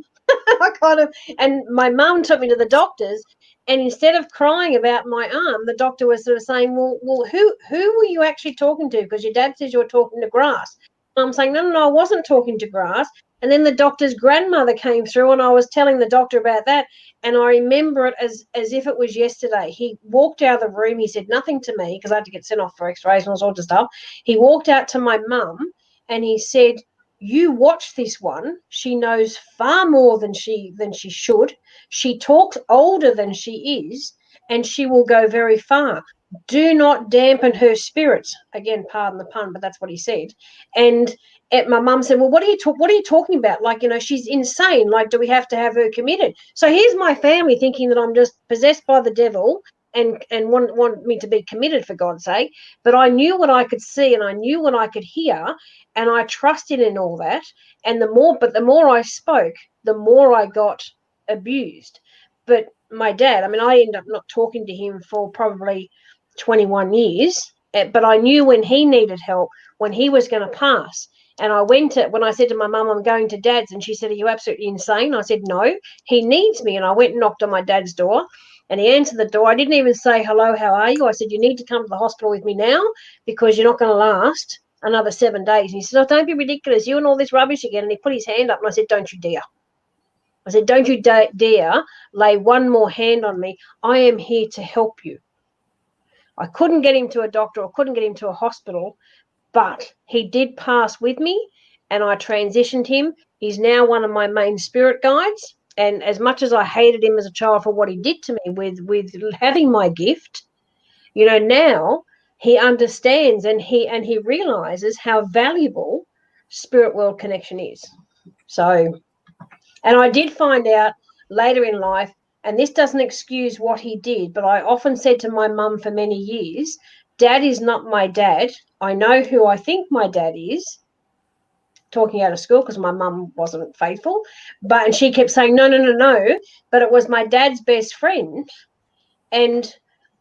And my mum took me to the doctors, and instead of crying about my arm, the doctor was sort of saying, well, who were you actually talking to? Because your dad says you were talking to grass. And I'm saying, no, I wasn't talking to grass. And then the doctor's grandmother came through, and I was telling the doctor about that. And I remember it as if it was yesterday. He walked out of the room. He said nothing to me because I had to get sent off for x-rays and all sorts of stuff. He walked out to my mum and he said, "You watch this one. She knows far more than she should. She talks older than she is, and she will go very far. Do not dampen her spirits." Again, pardon the pun, but that's what he said. And my mum said, "Well, what are you talking about? Like, she's insane. Like, do we have to have her committed?" So here's my family thinking that I'm just possessed by the devil and want me to be committed, for God's sake. But I knew what I could see and I knew what I could hear, and I trusted in all that. And the more I spoke, the more I got abused. But my dad, I ended up not talking to him for probably 21 years, but I knew when he needed help, when he was going to pass. And when I said to my mum, "I'm going to Dad's," and she said, "Are you absolutely insane?" I said, "No, he needs me." And I went and knocked on my dad's door, and he answered the door. I didn't even say, "Hello, how are you?" I said, "You need to come to the hospital with me now, because you're not going to last another 7 days." And he said, "Oh, don't be ridiculous. You and all this rubbish again." And he put his hand up, and I said, "Don't you dare." I said, "Don't you dare lay one more hand on me. I am here to help you." I couldn't get him to a doctor or couldn't get him to a hospital, but he did pass with me, and I transitioned him. He's now one of my main spirit guides. And as much as I hated him as a child for what he did to me with having my gift, now he understands, and he realizes how valuable spirit world connection is. So, and I did find out later in life, and this doesn't excuse what he did, but I often said to my mum for many years, "Dad is not my dad. I know who I think my dad is," talking out of school because my mum wasn't faithful. And she kept saying, "No, no, no, no." But it was my dad's best friend. And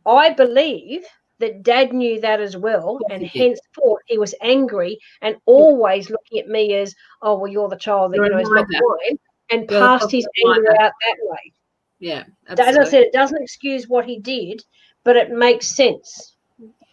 I believe that Dad knew that as well, and henceforth he was angry and always looking at me as, "Oh, well, you're the child that is not mine," and passed his anger out that way.
Yeah, absolutely.
As I said, it doesn't excuse what he did, but it makes sense.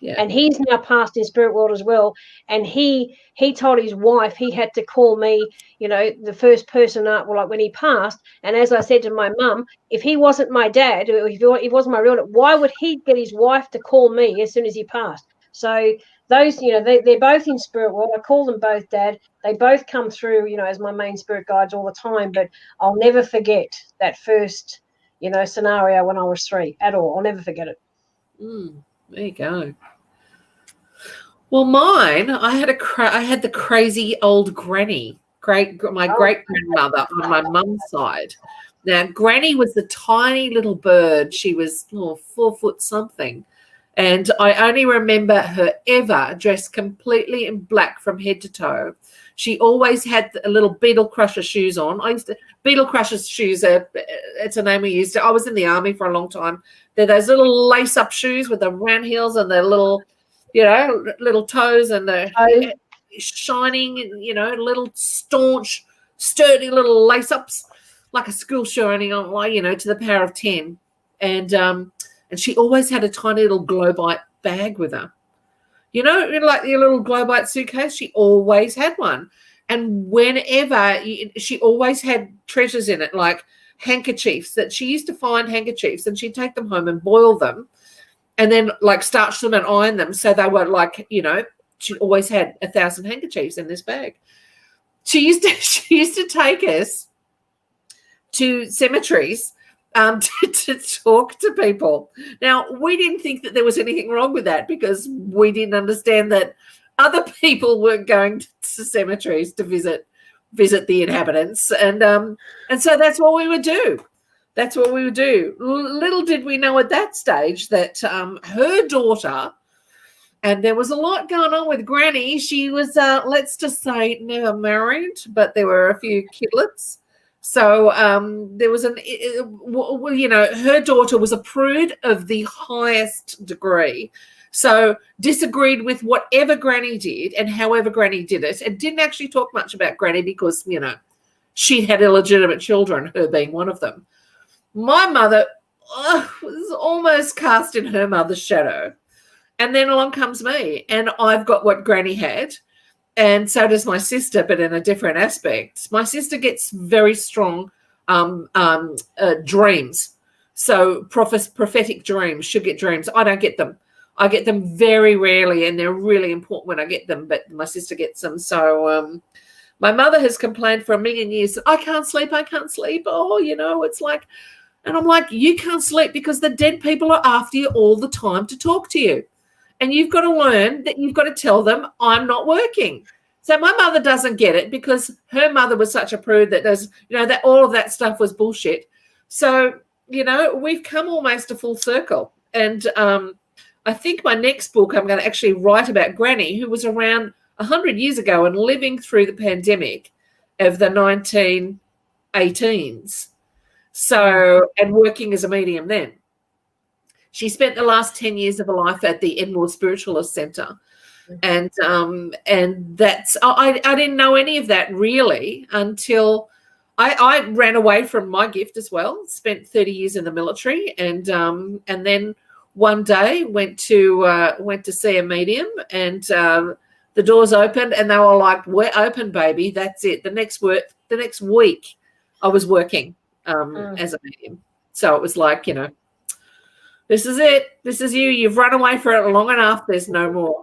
Yeah. And he's now passed in spirit world as well. And he told his wife he had to call me, the first person up, like when he passed. And as I said to my mum, if he wasn't my dad, or if he wasn't my real dad, why would he get his wife to call me as soon as he passed? So those, they're both in spirit world. I call them both Dad. They both come through, as my main spirit guides all the time. But I'll never forget that first, scenario when I was 3 at all. I'll never forget it.
There you go. Well, mine, I had the crazy old granny, my great grandmother on my mum's side. Now, Granny was the tiny little bird. She was 4 foot something. And I only remember her ever dressed completely in black from head to toe. She always had a little Beetle Crusher shoes on. Beetle Crusher shoes, it's a name we used. I was in the army for a long time. They're those little lace-up shoes with the round heels and the little, little toes and the shining, little staunch, sturdy little lace-ups, like a school shoe only on, to the power of 10. And she always had a tiny little Globite bag with her. Like your little Globite suitcase, she always had one. And whenever, she always had treasures in it, like handkerchiefs, that she used to find handkerchiefs and she'd take them home and boil them and then like starch them and iron them. So they were like, she always had 1,000 handkerchiefs in this bag. She used to take us to cemeteries to talk to people. Now, we didn't think that there was anything wrong with that because we didn't understand that other people weren't going to cemeteries to visit the inhabitants. And so that's what we would do. That's what we would do. Little did we know at that stage that her daughter, and there was a lot going on with Granny. She was, let's just say, never married, but there were a few kidlets. So there was her daughter was a prude of the highest degree. So disagreed with whatever Granny did and however Granny did it, and didn't actually talk much about Granny because, she had illegitimate children, her being one of them. My mother was almost cast in her mother's shadow. And then along comes me, and I've got what Granny had. And so does my sister, but in a different aspect. My sister gets very strong dreams. So prophetic dreams. She'll get dreams. I don't get them. I get them very rarely, and they're really important when I get them, but my sister gets them. So my mother has complained for a million years, I can't sleep. Oh, it's like, and I'm like, you can't sleep because the dead people are after you all the time to talk to you. And you've got to learn that you've got to tell them I'm not working. So my mother doesn't get it because her mother was such a prude that that all of that stuff was bullshit. So, we've come almost a full circle. And I think my next book I'm going to actually write about Granny, who was around 100 years ago and living through the pandemic of the 1918s. So, and working as a medium then. She spent the last 10 years of her life at the Edmore Spiritualist Centre. And that's, I didn't know any of that really until I ran away from my gift as well, spent 30 years in the military, and then one day went to see a medium, and the doors opened and they were like, we're open, baby. That's it. The next week I was working as a medium. So it was like, this is it. This is you. You've run away for it long enough. There's no more.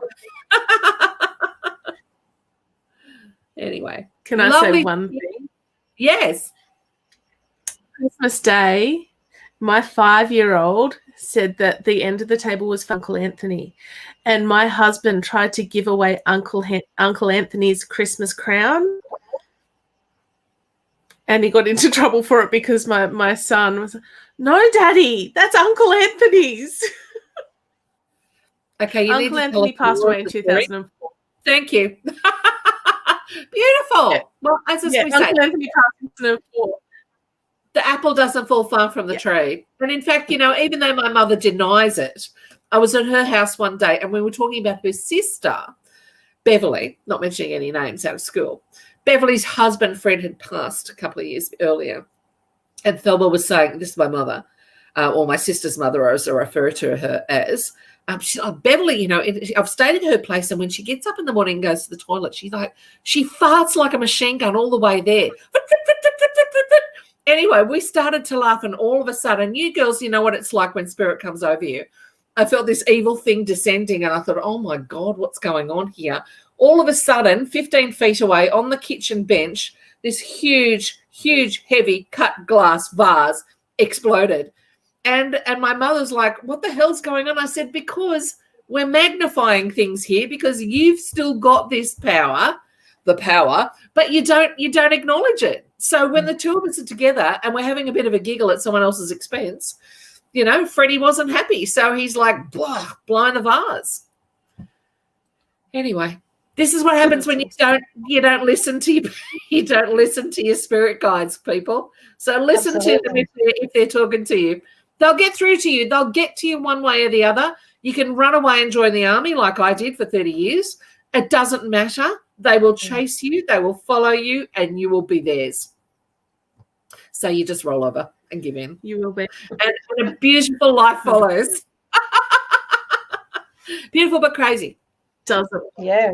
Anyway.
Can I say one thing?
Yes.
Christmas Day, my 5-year-old said that the end of the table was for Uncle Anthony. And my husband tried to give away Uncle Anthony's Christmas crown. And he got into trouble for it because my son was, no, Daddy, that's Uncle Anthony's.
Okay,
Uncle Anthony passed away in 2004.
Thank you. Beautiful. Yeah. Well, as we say,
Uncle Anthony passed in 2004.
The apple doesn't fall far from the tree. And in fact, even though my mother denies it, I was at her house one day and we were talking about her sister, Beverly, not mentioning any names out of school. Beverly's husband, Fred, had passed a couple of years earlier. And Thelma was saying, this is my mother, or my sister's mother, as I refer to her as, she's like, Beverly, I've stayed at her place, and when she gets up in the morning and goes to the toilet, she farts like a machine gun all the way there. Anyway, we started to laugh, and all of a sudden, you girls, you know what it's like when spirit comes over you. I felt this evil thing descending, and I thought, oh my God, what's going on here? All of a sudden, 15 feet away on the kitchen bench, this huge, heavy cut glass vase exploded. And my mother's like, what the hell's going on? I said, because we're magnifying things here, because you've still got this power, but you don't acknowledge it. So when the two of us are together and we're having a bit of a giggle at someone else's expense, you know, Freddie wasn't happy. So he's like, blah, blind the vase. Anyway, this is what happens when you don't listen to your spirit guides, people. So listen to them if they're talking to you. They'll get through to you. They'll get to you one way or the other. You can run away and join the army like I did for 30 years. It doesn't matter. They will chase you. They will follow you, and you will be theirs. So you just roll over and give in.
You will be.
And a beautiful life follows. Beautiful but crazy.
Does it?
Yeah.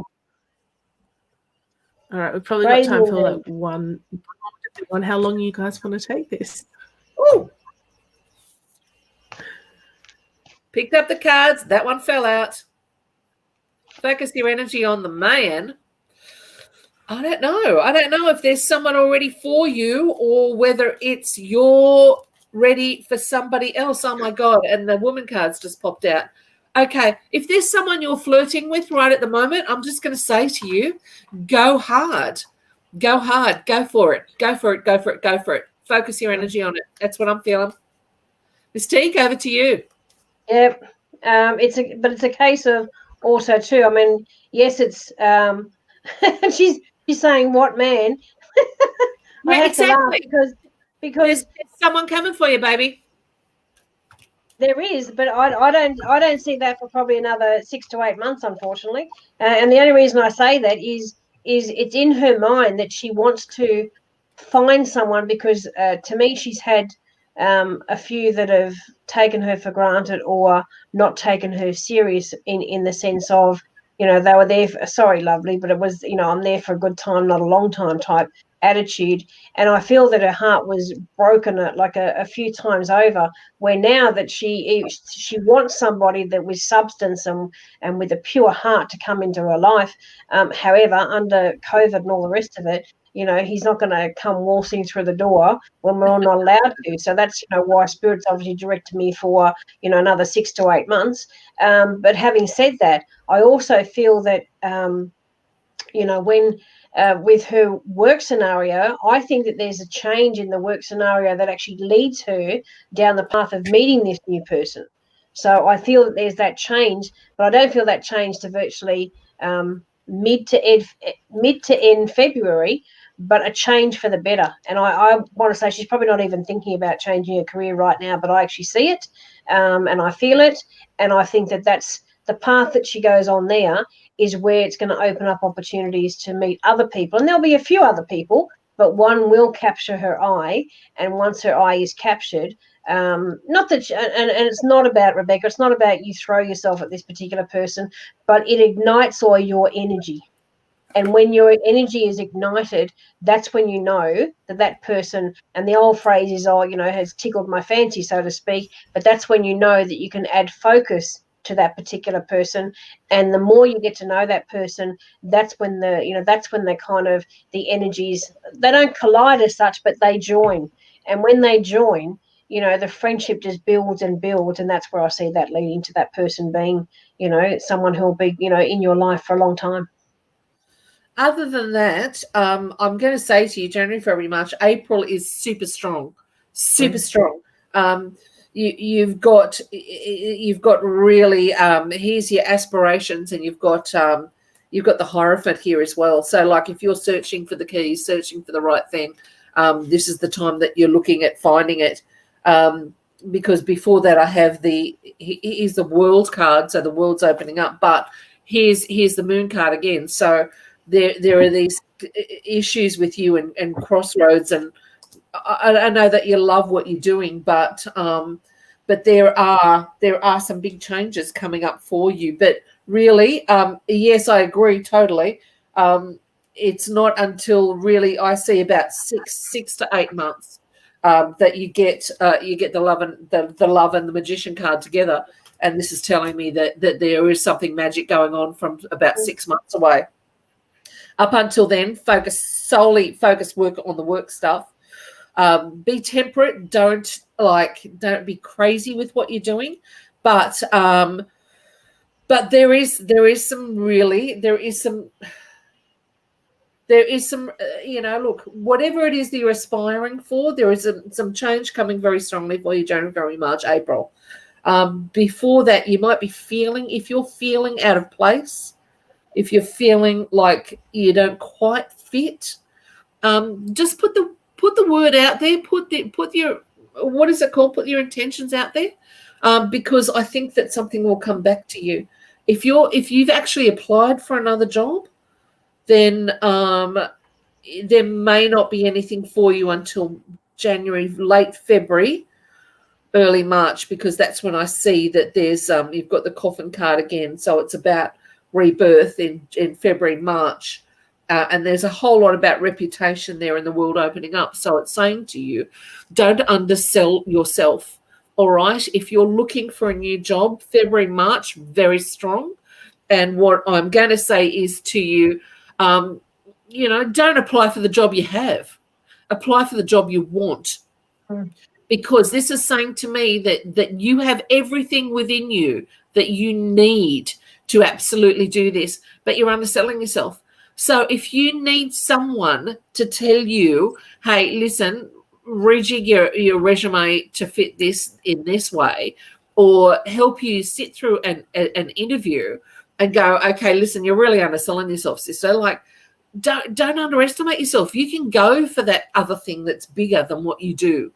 All right, we've probably got time for like one. How long you guys want to take this?
Ooh. Picked up the cards. That one fell out. Focus your energy on the man. I don't know. I don't know if there's someone already for you or whether it's you're ready for somebody else. Oh, my God. And the woman cards just popped out. Okay, if there's someone you're flirting with right at the moment, I'm just going to say to you, go hard. Go hard. Go for it. Go for it. Go for it. Go for it. Focus your energy on it. That's what I'm feeling. Miss Tique, over to you.
Yep. It's a case of also too. I mean, yes, it's she's saying what man? I have to laugh because
there's someone coming for you, baby.
There is, but I don't see that for probably another 6 to 8 months, unfortunately. And the only reason I say that is it's in her mind that she wants to find someone because to me she's had a few that have taken her for granted or not taken her serious in the sense of, you know, they were there for, sorry, lovely, but it was, you know, I'm there for a good time, not a long time type attitude. And I feel that her heart was broken like a few times over, where now that she wants somebody that with substance and with a pure heart to come into her life. However, under COVID and all the rest of it, you know, he's not going to come waltzing through the door when we're all not allowed to. So that's, you know, why Spirit's obviously directed me for, you know, another 6 to 8 months. But having said that, I also feel that, you know, when with her work scenario, I think that there's a change in the work scenario that actually leads her down the path of meeting this new person. So I feel that there's that change, but I don't feel that change to virtually mid to end February, but a change for the better. And I want to say she's probably not even thinking about changing her career right now, but I actually see it and I feel it. And I think that that's the path that she goes on there is where it's going to open up opportunities to meet other people. And there'll be a few other people, but one will capture her eye. And once her eye is captured, not that, and it's not about Rebecca, it's not about you throw yourself at this particular person, but it ignites all your energy. And when your energy is ignited, that's when you know that person, and the old phrase is, oh, you know, has tickled my fancy, so to speak, but that's when you know that you can add focus to that particular person. And the more you get to know that person, that's when the kind of the energies, they don't collide as such, but they join. And when they join, you know, the friendship just builds and builds. And that's where I see that leading to that person being, you know, someone who'll be, you know, in your life for a long time.
Other than that, I'm going to say to you, January, February, March, April is super strong, super strong. You've got really here's your aspirations, and you've got the Hierophant here as well. So, like, if you're searching for the keys, searching for the right thing, this is the time that you're looking at finding it. Because before that, I have here's the World card, so the world's opening up. But here's the Moon card again. So there are these issues with you and crossroads, and I know that you love what you're doing, but there are some big changes coming up for you. But really, yes, I agree totally. It's not until really I see about 6 to 8 months that you get the love and the Magician card together, And this is telling me that there is something magic going on from about 6 months away. Up until then, focus work on the work stuff. Be temperate. Don't be crazy with what you're doing. But there is some look, whatever it is that you're aspiring for, there is some change coming very strongly for you January, February, March, April. Before that, you might be feeling, if you're feeling out of place, if you're feeling like you don't quite fit, just put the word out there, put your, what is it called? Put your intentions out there. Because I think that something will come back to you. If you've actually applied for another job, then there may not be anything for you until January, late February, early March, because that's when I see that there's you've got the coffin card again. So it's about rebirth in February, March. And there's a whole lot about reputation there in the world opening up. So it's saying to you, don't undersell yourself. All right. If you're looking for a new job, February, March, very strong. And what I'm going to say is to you, don't apply for the job you have. Apply for the job you want. Because this is saying to me that you have everything within you that you need to absolutely do this, but you're underselling yourself. So if you need someone to tell you, hey, listen, rejig your resume to fit this in this way, or help you sit through an interview and go, okay, listen, you're really underselling yourself, sister. Like, don't underestimate yourself. You can go for that other thing that's bigger than what you do.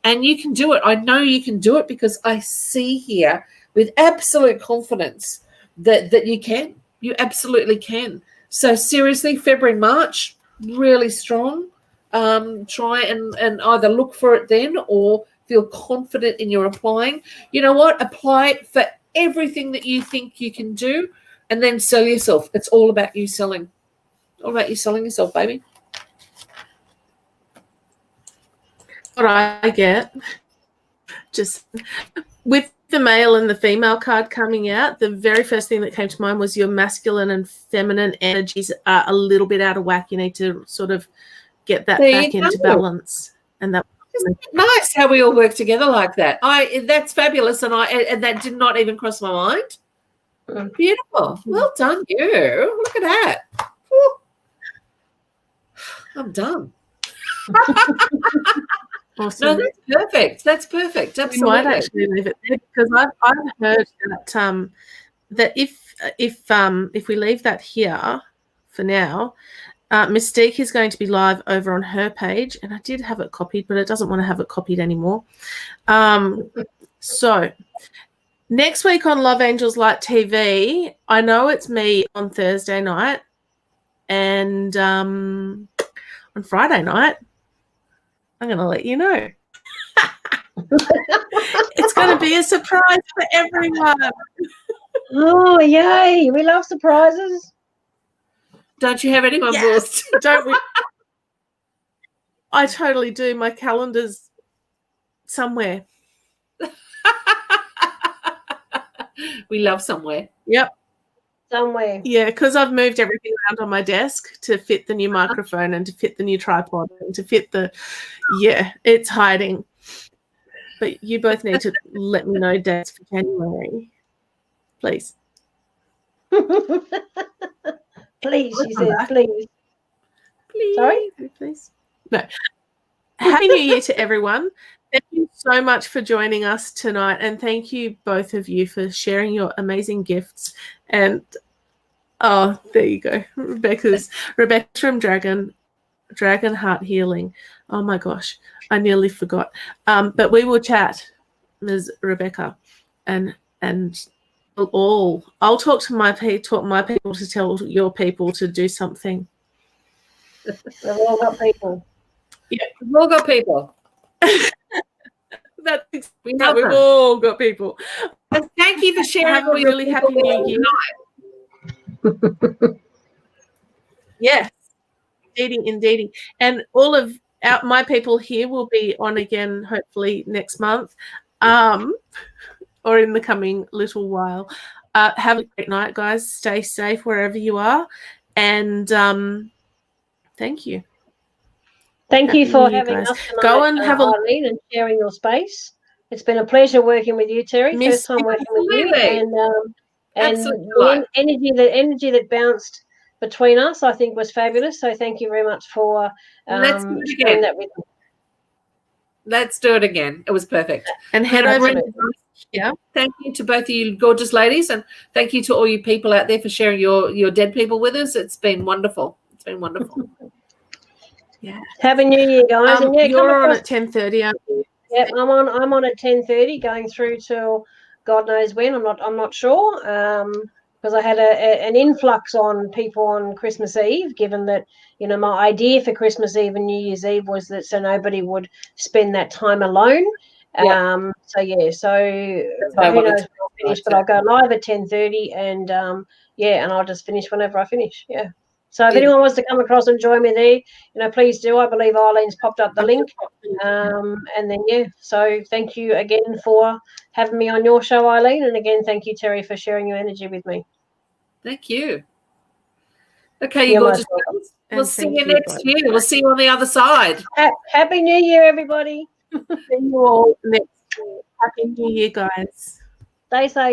And you can do it. I know you can do it because I see here with absolute confidence that you can. You absolutely can. So seriously, February, March, really strong. Try and either look for it then or feel confident in your applying. You know what? Apply for everything that you think you can do and then sell yourself. It's all about you selling. All about you selling yourself, baby.
What I get, just with the male and the female card coming out, the very first thing that came to mind was your masculine and feminine energies are a little bit out of whack. You need to sort of get that back into balance. And that
nice how we all work together like that. That's fabulous, and that did not even cross my mind. Beautiful. Well done, you. Look at that. Whew. I'm done.
Awesome.
No, that's perfect. That's perfect. Absolutely.
We might actually leave it there because I've heard that if we leave that here for now, Mystique is going to be live over on her page, and I did have it copied, but it doesn't want to have it copied anymore. So next week on Love Angels Light TV, I know it's me on Thursday night, and on Friday night, I'm going to let you know. It's going to be a surprise for everyone.
Oh, yay. We love surprises.
Don't you have anyone booked?
Don't we? I totally do. My calendar's somewhere.
We love somewhere.
Yep.
Somewhere.
Yeah, because I've moved everything around on my desk to fit the new microphone and to fit the new tripod and to fit it's hiding. But you both need to let me know dates for January. Please.
Please, she says, please.
Please.
Sorry?
Please. No. Happy New Year to everyone. Thank you so much for joining us tonight, and thank you both of you for sharing your amazing gifts. And there you go. Rebecca from Dragon Heart Healing. Oh my gosh, I nearly forgot. But we will chat, Ms. Rebecca, and I'll talk to my people to tell your people to do something.
We've all got people.
Yeah, we've all got people.
We've all got people.
And thank you for sharing.
Have a really happy New Year. Yes, indeed. And all of my people here will be on again, hopefully next month. or in the coming little while. Have a great night, guys. Stay safe wherever you are. And thank you.
Thank
Happy
you for
New Year,
having
guys.
us tonight,
Go and have a
Eileen, and sharing your space. It's been a pleasure working with you, Terri.
Miss
First time working with you, and
Absolutely
the energy that bounced between us, I think, was fabulous. So thank you very much for
Let's do it
sharing
again.
that with me.
Let's do it again. It was perfect.
and head over.
Yeah. Thank you to both of you gorgeous ladies, and thank you to all you people out there for sharing your dead people with us. It's been wonderful. It's been wonderful.
Yeah.
Happy New Year, guys! And yeah,
you're on at 10:30, aren't you?
Yep, I'm on at 10:30, going through till God knows when. I'm not sure, because I had an influx on people on Christmas Eve, given that, you know, my idea for Christmas Eve and New Year's Eve was that so nobody would spend that time alone.
Yeah.
So yeah, so who knows when I'll finish, but I'll go live at 10:30, and and I'll just finish whenever I finish. Yeah. So if anyone wants to come across and join me there, you know, please do. I believe Eileen's popped up the link. And then, yeah, so thank you again for having me on your show, Eileen. And again, thank you, Terri, for sharing your energy with me.
Thank you. Okay, you gorgeous. We'll see you next year. We'll see you on the other side.
Happy New Year, everybody.
See you all next year. Happy New Year, guys.
Stay safe.